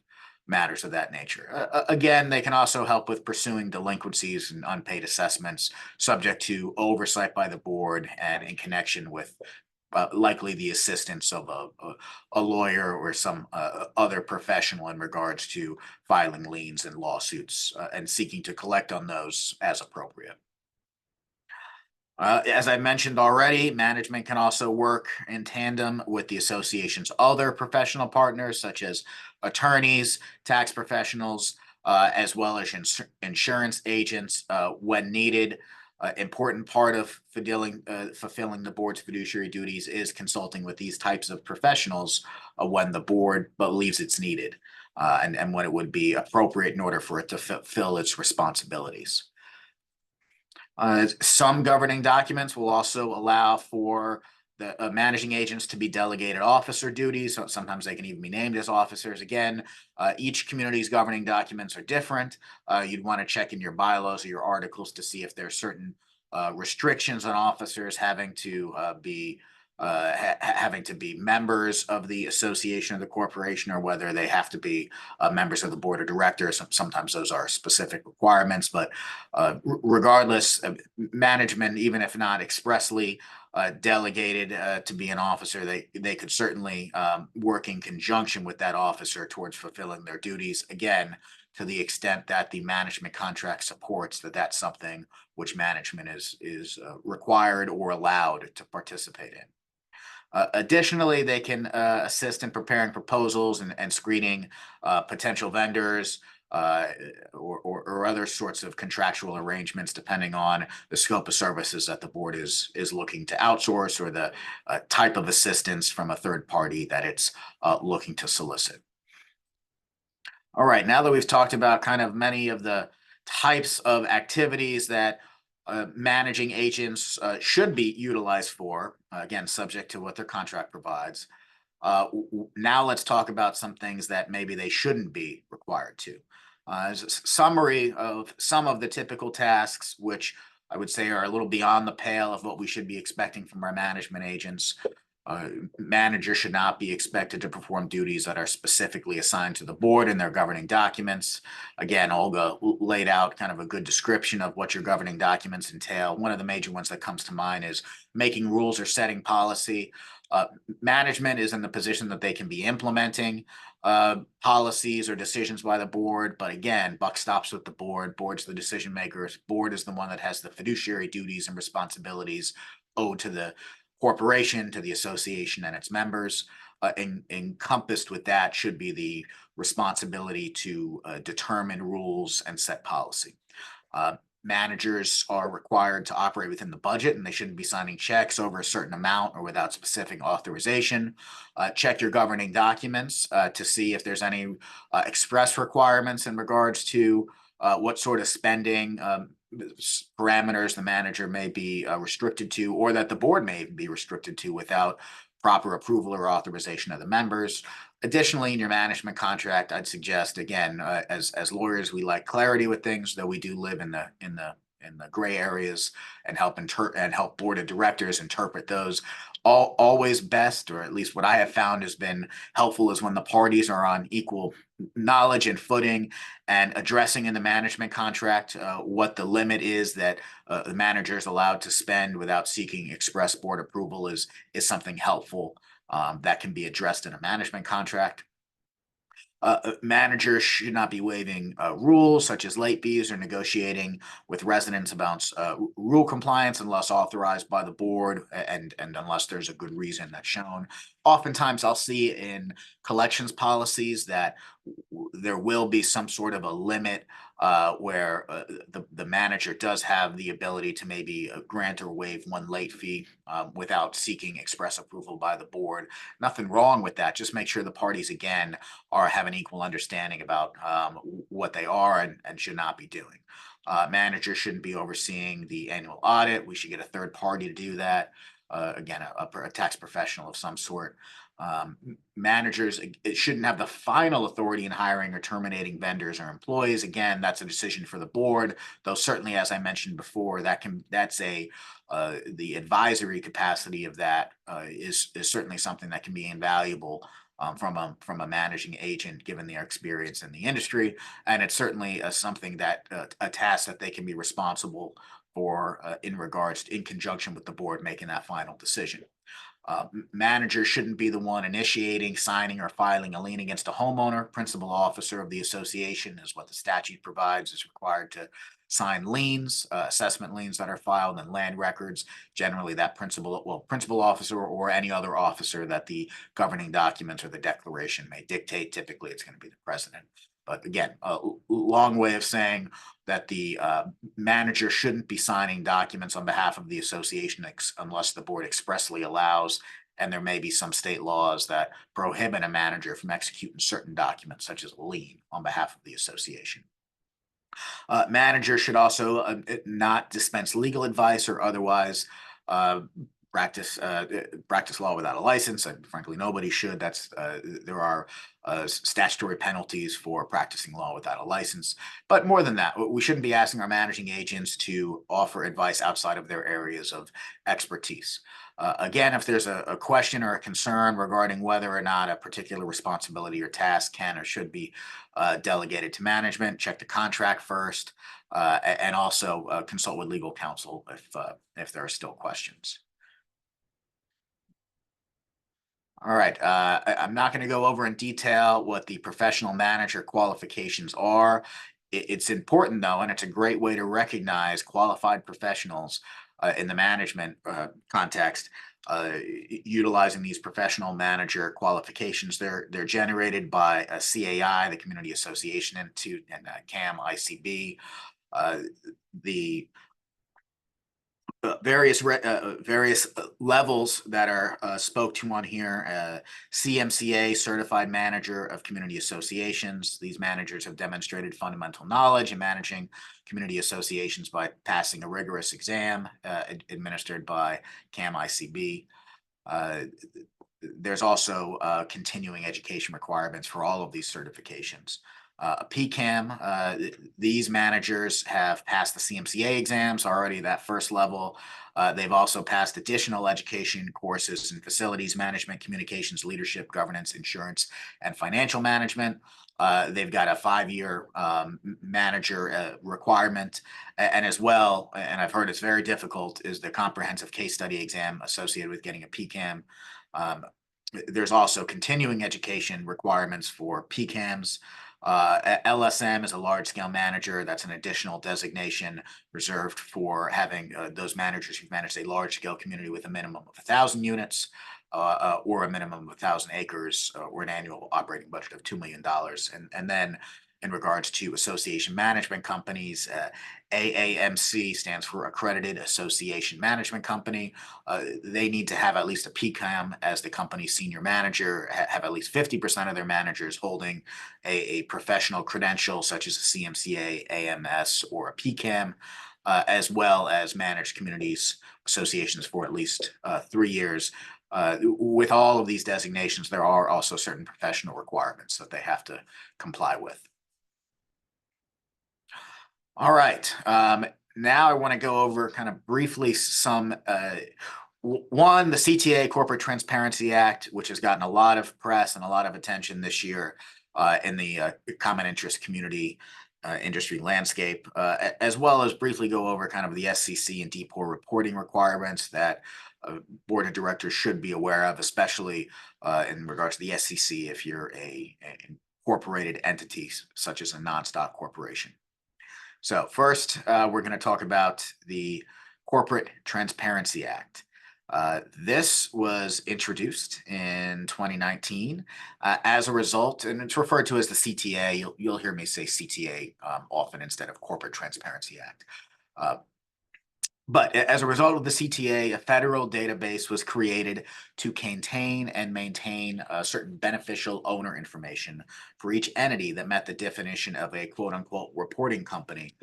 matters of that nature. Again, they can also help with pursuing delinquencies and unpaid assessments subject to oversight by the board and in connection with likely the assistance of a lawyer or some other professional in regards to filing liens and lawsuits and seeking to collect on those as appropriate. As I mentioned already, management can also work in tandem with the association's other professional partners, such as attorneys, tax professionals, as well as insurance agents when needed. Important part of fulfilling the board's fiduciary duties is consulting with these types of professionals when the board believes it's needed and when it would be appropriate in order for it to fulfill its responsibilities. Some governing documents will also allow for the managing agents to be delegated officer duties. So sometimes they can even be named as officers. Again, each community's governing documents are different. You'd want to check in your bylaws or your articles to see if there are certain restrictions on officers having to be members of the association or the corporation, or whether they have to be members of the board of directors. Sometimes those are specific requirements, but regardless, management, even if not expressly delegated to be an officer, they could certainly work in conjunction with that officer towards fulfilling their duties. Again, to the extent that the management contract supports that that's something which management is required or allowed to participate in. Additionally, they can assist in preparing proposals and screening potential vendors or other sorts of contractual arrangements, depending on the scope of services that the board is looking to outsource, or the type of assistance from a third party that it's looking to solicit. All right, now that we've talked about kind of many of the types of activities that managing agents should be utilized for, again, subject to what their contract provides. Now let's talk about some things that maybe they shouldn't be required to. As a summary of some of the typical tasks, which I would say are a little beyond the pale of what we should be expecting from our management agents. Managers should not be expected to perform duties that are specifically assigned to the board in their governing documents. Again, Olga laid out kind of a good description of what your governing documents entail. One of the major ones that comes to mind is making rules or setting policy. Management is in the position that they can be implementing policies or decisions by the board, but again, buck stops with the board. Board's the decision makers. Board is the one that has the fiduciary duties and responsibilities owed to the corporation, to the association and its members. Encompassed with that should be the responsibility to determine rules and set policy. Managers are required to operate within the budget, and they shouldn't be signing checks over a certain amount or without specific authorization. Check your governing documents to see if there's any express requirements in regards to what sort of spending parameters the manager may be restricted to, or that the board may be restricted to without proper approval or authorization of the members. Additionally, in your management contract, I'd suggest, again, as lawyers, we like clarity with things, though we do live in the gray areas, and help board of directors interpret those. Always best, or at least what I have found has been helpful, is when the parties are on equal knowledge and footing, and addressing in the management contract what the limit is that the manager is allowed to spend without seeking express board approval is something helpful that can be addressed in a management contract. Managers should not be waiving rules such as late fees or negotiating with residents about rule compliance unless authorized by the board and unless there's a good reason that's shown. Oftentimes I'll see in collections policies that there will be some sort of a limit where the manager does have the ability to maybe grant or waive one late fee without seeking express approval by the board. Nothing wrong with that. Just make sure the parties, again, have an equal understanding about what they are and should not be doing. Managers shouldn't be overseeing the annual audit. We should get a third party to do that. Again, a tax professional of some sort. Managers it shouldn't have the final authority in hiring or terminating vendors or employees. Again, that's a decision for the board, though certainly, as I mentioned before, that's the advisory capacity of that is certainly something that can be invaluable from a managing agent, given their experience in the industry, and it's certainly something that a task that they can be responsible for in conjunction with the board making that final decision. Managers shouldn't be the one initiating, signing, or filing a lien against a homeowner. Principal officer of the association is what the statute provides, is required to sign liens, assessment liens that are filed, and land records. Generally, that principal officer or any other officer that the governing documents or the declaration may dictate. Typically, it's going to be the president. But again, a long way of saying that the manager shouldn't be signing documents on behalf of the association unless the board expressly allows, and there may be some state laws that prohibit a manager from executing certain documents, such as a lien on behalf of the association. Managers should also not dispense legal advice or otherwise practice law without a license. And frankly, nobody should. There are statutory penalties for practicing law without a license. But more than that, we shouldn't be asking our managing agents to offer advice outside of their areas of expertise. Again, if there's a question or a concern regarding whether or not a particular responsibility or task can or should be delegated to management, check the contract first, and also consult with legal counsel if there are still questions. All right, I'm not going to go over in detail what the professional manager qualifications are. It's important, though, and it's a great way to recognize qualified professionals in the management context. Utilizing these professional manager qualifications, they're generated by a CAI, the Community Association Institute, and CAM ICB. The various levels that are spoke to on here. CMCA, Certified Manager of Community Associations. These managers have demonstrated fundamental knowledge in managing community associations by passing a rigorous exam administered by CAM ICB. There's also continuing education requirements for all of these certifications. PCAM, these managers have passed the CMCA exams already, that first level. They've also passed additional education courses in facilities management, communications, leadership, governance, insurance, and financial management. They've got a 5-year manager requirement, and as well, and I've heard it's very difficult, is the comprehensive case study exam associated with getting a PCAM. There's also continuing education requirements for PCAMs. LSM is a large-scale manager. That's an additional designation reserved for having those managers who've managed a large-scale community with a minimum of 1,000 units or a minimum of 1,000 acres or an annual operating budget of $2 million. And then in regards to association management companies, AAMC stands for Accredited Association Management Company. They need to have at least a PCAM as the company's senior manager, have at least 50% of their managers holding a professional credential such as a CMCA, AMS, or a PCAM, as well as manage communities associations for at least 3 years. With all of these designations, there are also certain professional requirements that they have to comply with. All right. Now I want to go over kind of briefly some, the CTA Corporate Transparency Act, which has gotten a lot of press and a lot of attention this year in the common interest community industry landscape, as well as briefly go over kind of the SEC and DPOR reporting requirements that board of directors should be aware of, especially in regards to the SEC if you're an incorporated entity such as a non-stock corporation. So first, we're going to talk about the Corporate Transparency Act. This was introduced in 2019 as a result, and it's referred to as the CTA. You'll hear me say CTA often instead of Corporate Transparency Act. But as a result of the CTA, a federal database was created to contain and maintain certain beneficial owner information for each entity that met the definition of a quote unquote reporting company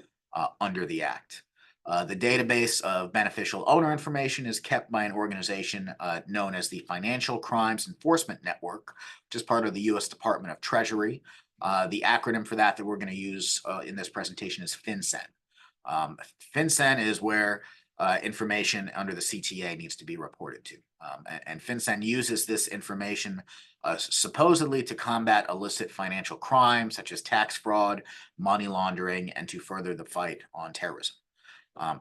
under the Act. The database of beneficial owner information is kept by an organization known as the Financial Crimes Enforcement Network, which is part of the U.S. Department of Treasury. The acronym for that we're going to use in this presentation is FinCEN. FinCEN is where information under the CTA needs to be reported to. And FinCEN uses this information supposedly to combat illicit financial crime, such as tax fraud, money laundering, and to further the fight on terrorism.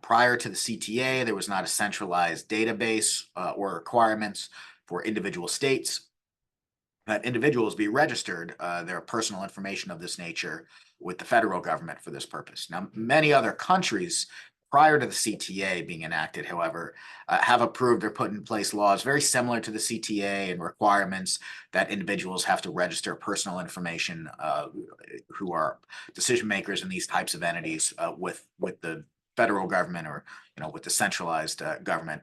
Prior to the CTA, there was not a centralized database or requirements for individual states that individuals be registered their personal information of this nature with the federal government for this purpose. Now, many other countries prior to the CTA being enacted, however, have approved or put in place laws very similar to the CTA and requirements that individuals have to register personal information who are decision makers in these types of entities with the federal government or with the centralized government.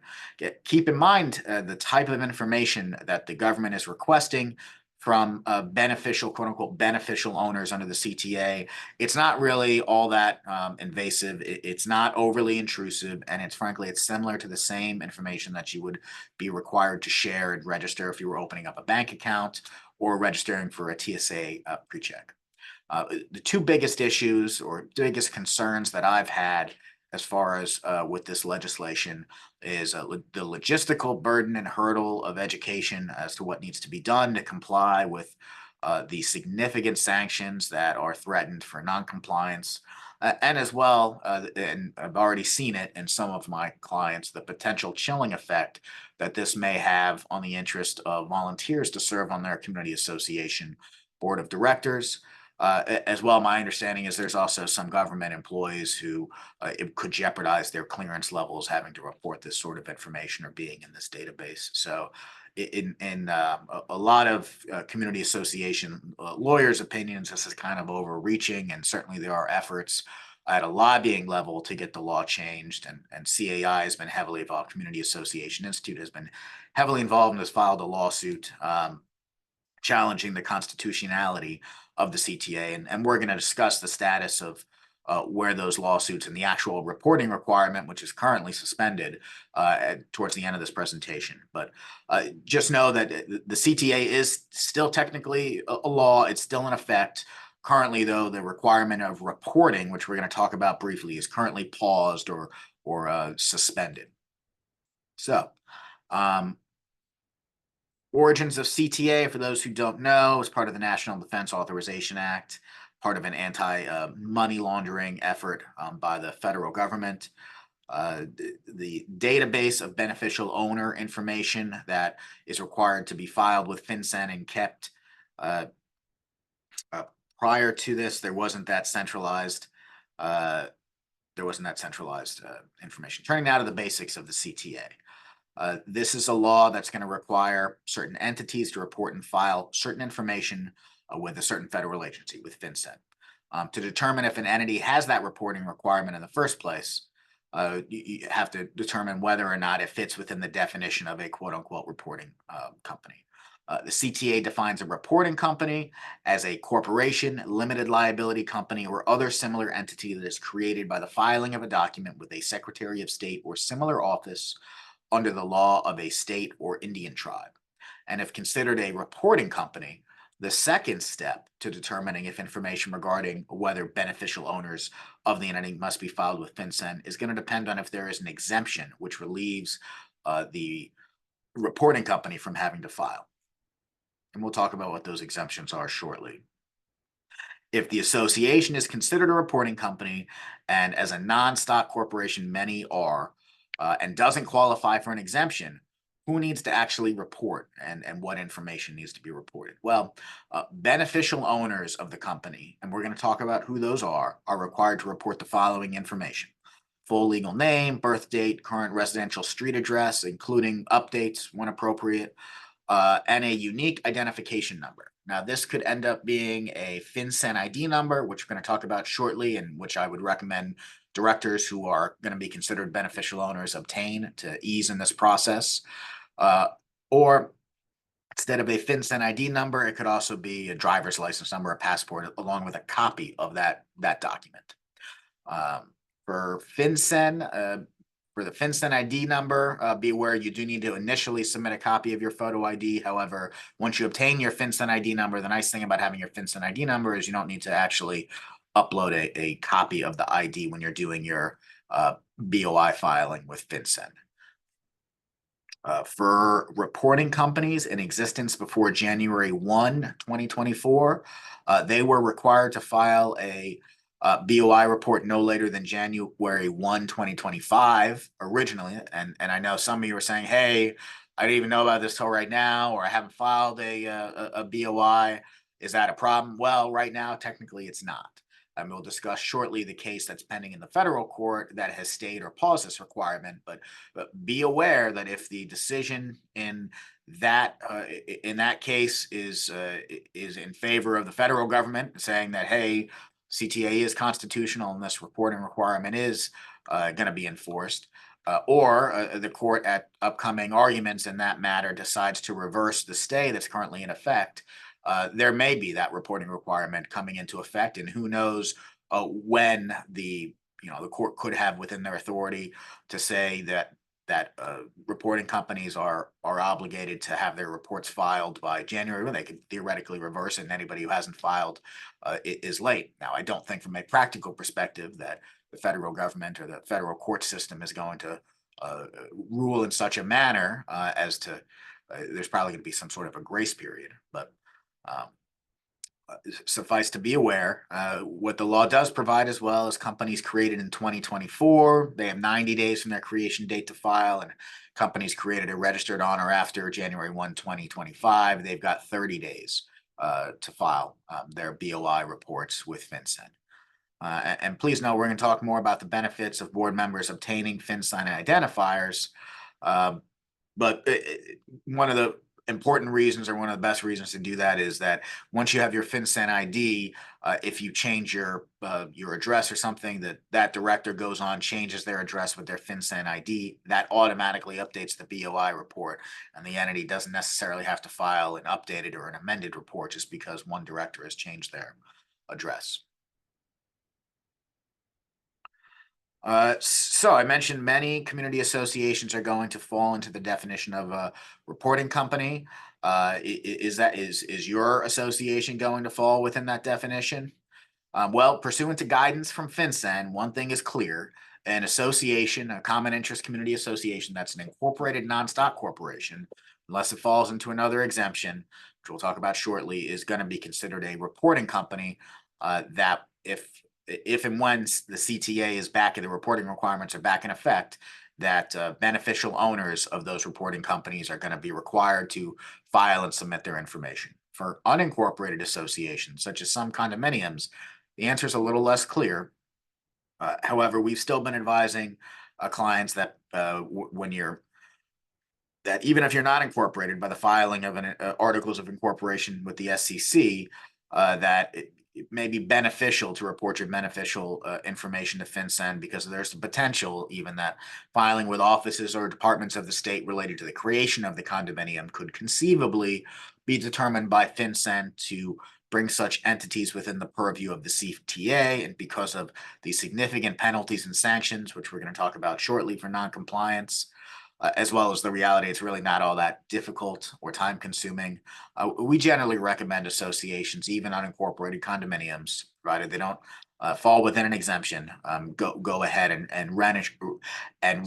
Keep in mind the type of information that the government is requesting from beneficial, quote unquote, beneficial owners under the CTA. It's not really all that invasive. It's not overly intrusive. And it's similar to the same information that you would be required to share and register if you were opening up a bank account or registering for a TSA pre-check. The two biggest issues or biggest concerns that I've had as far as with this legislation is the logistical burden and hurdle of education as to what needs to be done to comply with the significant sanctions that are threatened for noncompliance. And as well, and I've already seen it in some of my clients, the potential chilling effect that this may have on the interest of volunteers to serve on their community association board of directors. As well, my understanding is there's also some government employees who it could jeopardize their clearance levels having to report this sort of information or being in this database. So in a lot of community association lawyers' opinions, this is kind of overreaching, and certainly there are efforts at a lobbying level to get the law changed, and CAI has been heavily involved. Community Association Institute has been heavily involved and has filed a lawsuit challenging the constitutionality of the CTA, and we're going to discuss the status of where those lawsuits and the actual reporting requirement, which is currently suspended, towards the end of this presentation. But just know that the CTA is still technically a law. It's still in effect. Currently, though, the requirement of reporting, which we're going to talk about briefly, is currently paused or suspended. So, origins of CTA, for those who don't know, is part of the National Defense Authorization Act, part of an anti-money laundering effort by the federal government. The database of beneficial owner information that is required to be filed with FinCEN and kept prior to this, there wasn't that centralized information. Turning now to the basics of the CTA. This is a law that's going to require certain entities to report and file certain information with a certain federal agency, with FinCEN. To determine if an entity has that reporting requirement in the first place, you have to determine whether or not it fits within the definition of a quote-unquote reporting company. The CTA defines a reporting company as a corporation, limited liability company, or other similar entity that is created by the filing of a document with a Secretary of State or similar office under the law of a state or Indian tribe. And if considered a reporting company, the second step to determining if information regarding whether beneficial owners of the entity must be filed with FinCEN is going to depend on if there is an exemption which relieves the reporting company from having to file. And we'll talk about what those exemptions are shortly. If the association is considered a reporting company, and as a non-stock corporation many are, and doesn't qualify for an exemption, who needs to actually report and what information needs to be reported? Well, beneficial owners of the company, and we're going to talk about who those are required to report the following information: full legal name, birth date, current residential street address, including updates when appropriate, and a unique identification number. Now, this could end up being a FinCEN ID number, which we're going to talk about shortly, and which I would recommend directors who are going to be considered beneficial owners obtain to ease in this process. Or instead of a FinCEN ID number, it could also be a driver's license number, a passport, along with a copy of that document. For FinCEN, for the FinCEN ID number, be aware you do need to initially submit a copy of your photo ID. However, once you obtain your FinCEN ID number, the nice thing about having your FinCEN ID number is you don't need to actually upload a copy of the ID when you're doing your BOI filing with FinCEN. For reporting companies in existence before January 1, 2024, they were required to file a BOI report no later than January 1, 2025 originally. And I know some of you are saying, hey, I didn't even know about this till right now, or I haven't filed a BOI. Is that a problem? Well, right now, technically it's not. And we'll discuss shortly the case that's pending in the federal court that has stayed or paused this requirement. But be aware that if the decision in that case is in favor of the federal government, saying that, hey, CTA is constitutional and this reporting requirement is going to be enforced, or the court at upcoming arguments in that matter decides to reverse the stay that's currently in effect, there may be that reporting requirement coming into effect, and who knows when the court could have within their authority to say that reporting companies are obligated to have their reports filed by January, when they could theoretically reverse it, and anybody who hasn't filed is late. Now, I don't think from a practical perspective that the federal government or the federal court system is going to rule in such a manner as to there's probably going to be some sort of a grace period, but suffice to be aware, what the law does provide as well is companies created in 2024, they have 90 days from their creation date to file, and companies created and registered on or after January 1, 2025, they've got 30 days to file their BOI reports with FinCEN. And please know, we're going to talk more about the benefits of board members obtaining FinCEN identifiers, but one of the important reasons, or one of the best reasons to do that, is that once you have your FinCEN ID, if you change your address or something, that director goes on, changes their address with their FinCEN ID, that automatically updates the BOI report, and the entity doesn't necessarily have to file an updated or an amended report just because one director has changed their address. So I mentioned many community associations are going to fall into the definition of a reporting company. Is your association going to fall within that definition? Well, pursuant to guidance from FinCEN, one thing is clear: an association, a common interest community association that's an incorporated non-stock corporation, unless it falls into another exemption, which we'll talk about shortly, is going to be considered a reporting company that if and when the CTA is back and the reporting requirements are back in effect, that beneficial owners of those reporting companies are going to be required to file and submit their information. For unincorporated associations, such as some condominiums, the answer is a little less clear. However, we've still been advising clients that that even if you're not incorporated, by the filing of articles of incorporation with the SEC, that it may be beneficial to report your beneficial information to FinCEN, because there's the potential even that filing with offices or departments of the state related to the creation of the condominium could conceivably be determined by FinCEN to bring such entities within the purview of the CTA, and because of the significant penalties and sanctions, which we're going to talk about shortly for noncompliance, as well as the reality it's really not all that difficult or time consuming. We generally recommend associations, even unincorporated condominiums, provided they don't fall within an exemption, go ahead and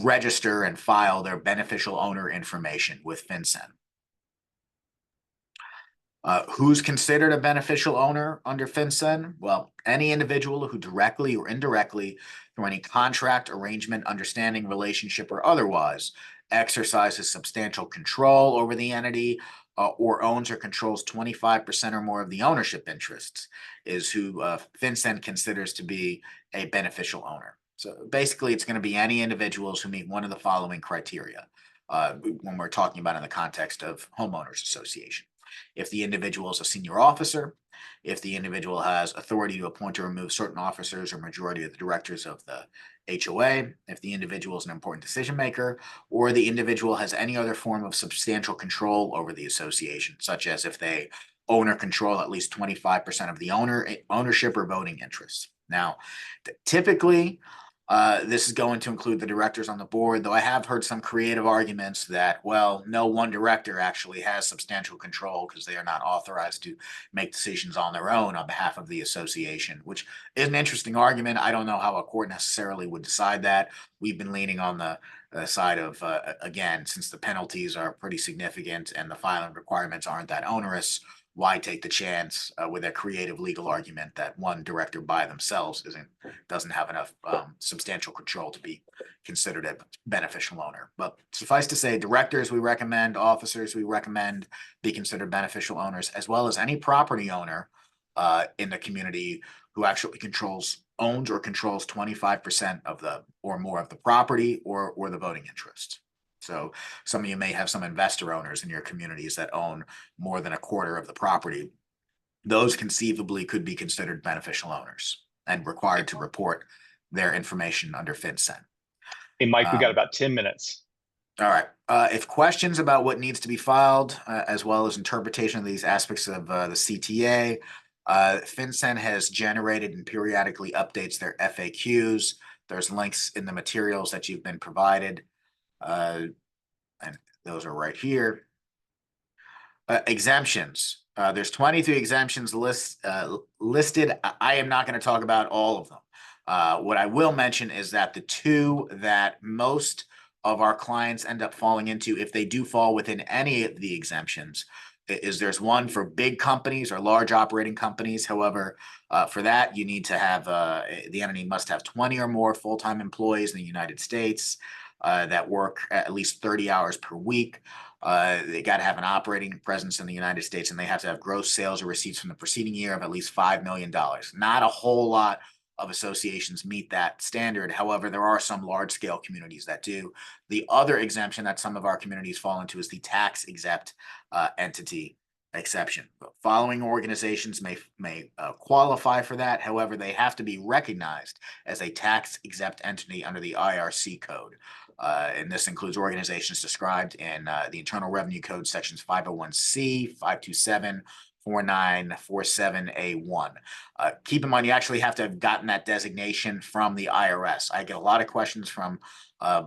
register and file their beneficial owner information with FinCEN. Who's considered a beneficial owner under FinCEN? Well, any individual who directly or indirectly, through any contract, arrangement, understanding, relationship, or otherwise, exercises substantial control over the entity or owns or controls 25% or more of the ownership interests, is who FinCEN considers to be a beneficial owner. So basically, it's going to be any individuals who meet one of the following criteria when we're talking about in the context of homeowners association. If the individual is a senior officer, if the individual has authority to appoint or remove certain officers or majority of the directors of the HOA, if the individual is an important decision maker, or the individual has any other form of substantial control over the association, such as if they own or control at least 25% of the ownership or voting interests. Now, typically, This is going to include the directors on the board, though I have heard some creative arguments that, well, no one director actually has substantial control because they are not authorized to make decisions on their own on behalf of the association, which is an interesting argument. I don't know how a court necessarily would decide that. We've been leaning on the side of, again, since the penalties are pretty significant and the filing requirements aren't that onerous, why take the chance with a creative legal argument that one director by themselves doesn't have enough substantial control to be considered a beneficial owner. But suffice to say, directors we recommend, officers we recommend be considered beneficial owners, as well as any property owner in the community who actually owns or controls 25% of the or more of the property or the voting interest. So some of you may have some investor owners in your communities that own more than a quarter of the property. Those conceivably could be considered beneficial owners and required to report their information under FinCEN. Hey, Mike, we got about 10 minutes. All right. If questions about what needs to be filed, as well as interpretation of these aspects of the CTA, FinCEN has generated and periodically updates their FAQs. There's links in the materials that you've been provided. And those are right here. Exemptions. There's 23 exemptions listed. I am not going to talk about all of them. What I will mention is that the two that most of our clients end up falling into, if they do fall within any of the exemptions, is there's one for big companies or large operating companies. However, for that, you need to have the entity must have 20 or more full-time employees in the United States that work at least 30 hours per week. They got to have an operating presence in the United States, and they have to have gross sales or receipts from the preceding year of at least $5 million. Not a whole lot of associations meet that standard. However, there are some large-scale communities that do. The other exemption that some of our communities fall into is the tax-exempt entity exception. Following organizations may qualify for that. However, they have to be recognized as a tax-exempt entity under the IRC code. And this includes organizations described in the Internal Revenue Code sections 501C, 527, 4947A1. Keep in mind, you actually have to have gotten that designation from the IRS. I get a lot of questions from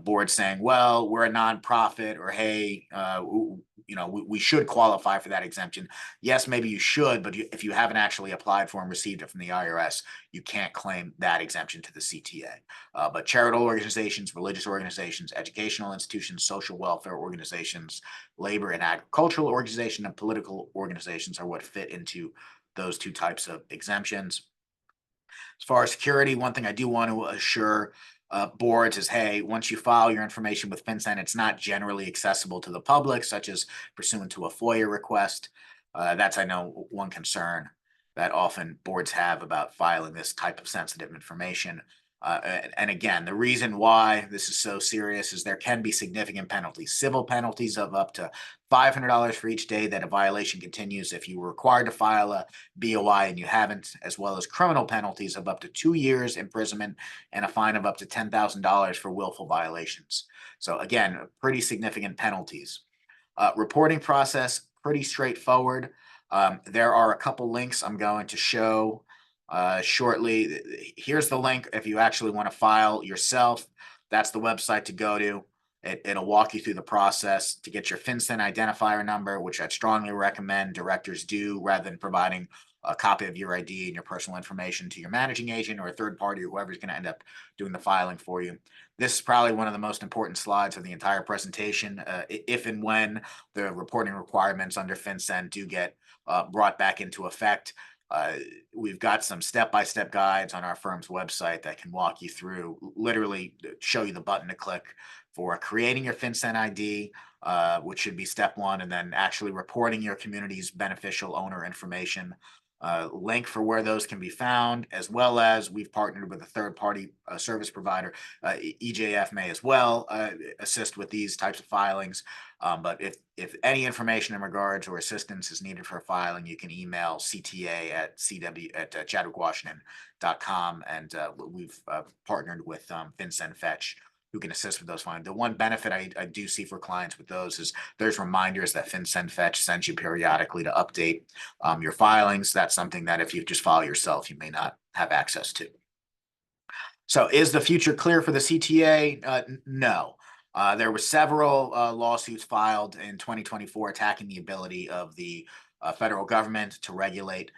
boards saying, well, we're a nonprofit, or hey, we should qualify for that exemption. Yes, maybe you should, but if you haven't actually applied for and received it from the IRS, you can't claim that exemption to the CTA. But charitable organizations, religious organizations, educational institutions, social welfare organizations, labor and agricultural organizations, and political organizations are what fit into those two types of exemptions. As far as security, one thing I do want to assure boards is, hey, once you file your information with FinCEN, it's not generally accessible to the public, such as pursuant to a FOIA request. That's, I know, one concern that often boards have about filing this type of sensitive information. And again, the reason why this is so serious is there can be significant penalties, civil penalties of up to $500 for each day that a violation continues if you were required to file a BOI and you haven't, as well as criminal penalties of up to 2 years imprisonment and a fine of up to $10,000 for willful violations. So again, pretty significant penalties. Reporting process, pretty straightforward. There are a couple links I'm going to show shortly. Here's the link if you actually want to file yourself. That's the website to go to. It'll walk you through the process to get your FinCEN identifier number, which I'd strongly recommend directors do rather than providing a copy of your ID and your personal information to your managing agent or a third party or whoever's going to end up doing the filing for you. This is probably one of the most important slides of the entire presentation. If and when the reporting requirements under FinCEN do get brought back into effect, we've got some step-by-step guides on our firm's website that can walk you through, literally show you the button to click for creating your FinCEN ID, which should be step one, and then actually reporting your community's beneficial owner information. Link for where those can be found, as well as we've partnered with a third-party service provider. EJF may as well assist with these types of filings. But if any information in regards or assistance is needed for filing, you can email cta@chadwickwashington.com, and we've partnered with FinCEN Fetch, who can assist with those filings. The one benefit I do see for clients with those is there's reminders that FinCEN Fetch sends you periodically to update your filings. That's something that if you just file yourself, you may not have access to. So is the future clear for the CTA? No. There were several lawsuits filed in 2024 attacking the ability of the federal government to regulate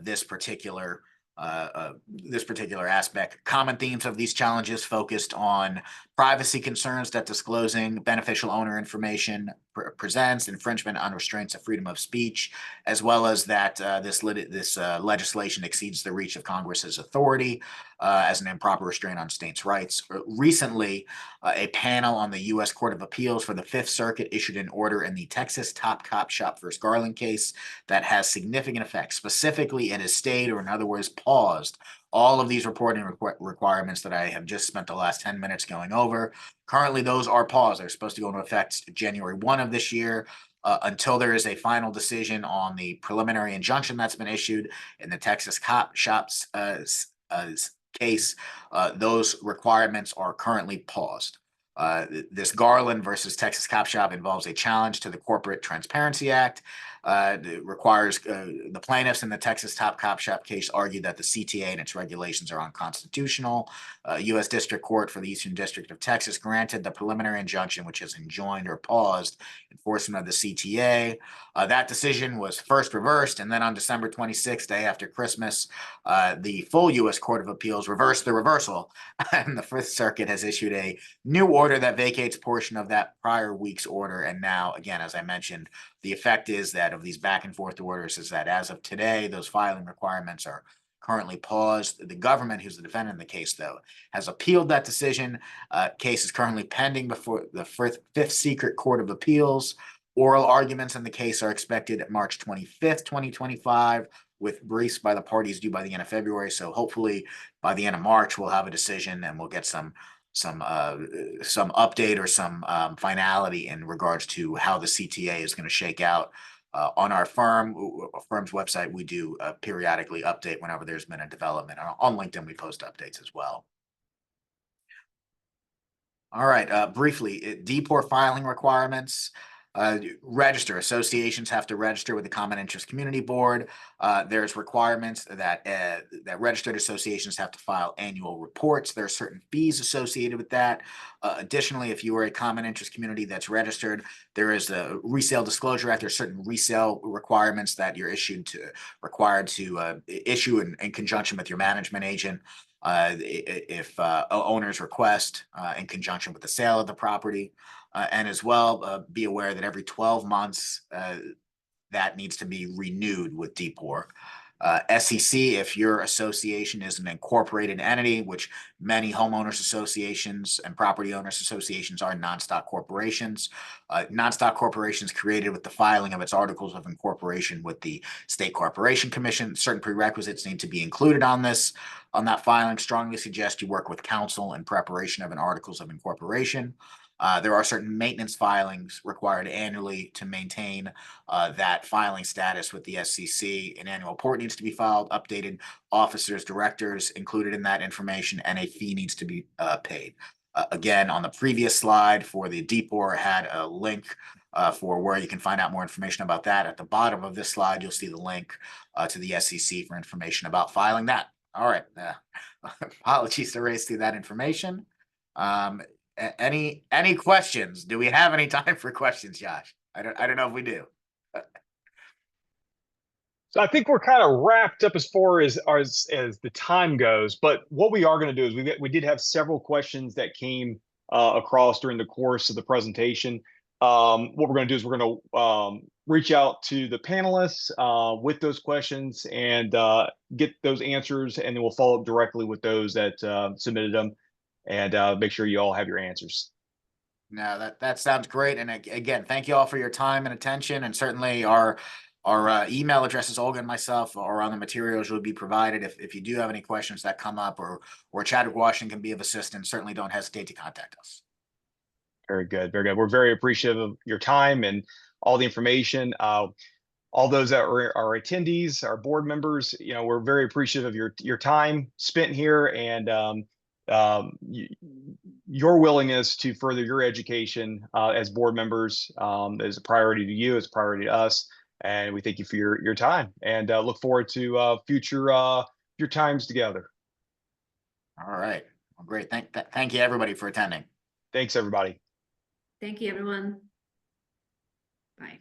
this particular aspect. Common themes of these challenges focused on privacy concerns that disclosing beneficial owner information presents, infringement on restraints of freedom of speech, as well as that this legislation exceeds the reach of Congress's authority as an improper restraint on states' rights. Recently, a panel on the U.S. Court of Appeals for the Fifth Circuit issued an order in the Texas Top Cop Shop versus Garland case that has significant effects. Specifically, it has stayed, or in other words, paused all of these reporting requirements that I have just spent the last 10 minutes going over. Currently, those are paused. They're supposed to go into effect January 1 of this year. Until there is a final decision on the preliminary injunction that's been issued in the Texas Cop Shop's case, those requirements are currently paused. This Garland versus Texas Cop Shop involves a challenge to the Corporate Transparency Act. It requires the plaintiffs in the Texas Top Cop Shop case argued that the CTA and its regulations are unconstitutional. U.S. District Court for the Eastern District of Texas granted the preliminary injunction, which has enjoined or paused enforcement of the CTA. That decision was first reversed, and then on December 26th, day after Christmas, the full U.S. Court of Appeals reversed the reversal, and the Fifth Circuit has issued a new order that vacates portion of that prior week's order. And now, again, as I mentioned, the effect is that of these back and forth orders is that as of today, those filing requirements are currently paused. The government, who's the defendant in the case, though, has appealed that decision. Case is currently pending before the Fifth Circuit Court of Appeals. Oral arguments in the case are expected March 25th, 2025, with briefs by the parties due by the end of February. So hopefully by the end of March, we'll have a decision and we'll get some update or some finality in regards to how the CTA is going to shake out. On our firm's website, we do periodically update whenever there's been a development. On LinkedIn, we post updates as well. All right, briefly, DPOR filing requirements. Associations have to register with the Common Interest Community Board. There's requirements that registered associations have to file annual reports. There are certain fees associated with that. Additionally, if you are a Common Interest community that's registered, there is a Resale Disclosure Act. There's certain resale requirements that you're required to issue in conjunction with your management agent. If owners request in conjunction with the sale of the property. And as well, be aware that every 12 months, that needs to be renewed with DPOR. SEC, if your association is an incorporated entity, which many homeowners associations and property owners associations are non-stock corporations. Non-stock corporations created with the filing of its articles of incorporation with the State Corporation Commission. Certain prerequisites need to be included on that filing. Strongly suggest you work with counsel in preparation of an articles of incorporation. There are certain maintenance filings required annually to maintain that filing status with the SEC. An annual report needs to be filed, updated officers, directors included in that information, and a fee needs to be paid. Again, on the previous slide for the DPOR had a link for where you can find out more information about that. At the bottom of this slide, you'll see the link to the SEC for information about filing that. All right. Apologies to race through that information. Any questions? Do we have any time for questions, Josh? I don't know if we do. So I think we're kind of wrapped up as far as the time goes. But what we are going to do is we did have several questions that came across during the course of the presentation. What we're going to do is we're going to reach out to the panelists with those questions and get those answers, and then we'll follow up directly with those that submitted them, and make sure you all have your answers. No, that sounds great. And again, thank you all for your time and attention. And certainly our email addresses, Olga and myself, are on the materials will be provided. If you do have any questions that come up or Chadwick Washington can be of assistance, certainly don't hesitate to contact us. Very good. Very good. We're very appreciative of your time and all the information. All those that are our attendees, our board members, we're very appreciative of your time spent here and your willingness to further your education as board members is a priority to you, it's a priority to us. And we thank you for your time and look forward to future times together. All right. Well, great. Thank you, everybody, for attending. Thanks, everybody. Thank you, everyone. Bye.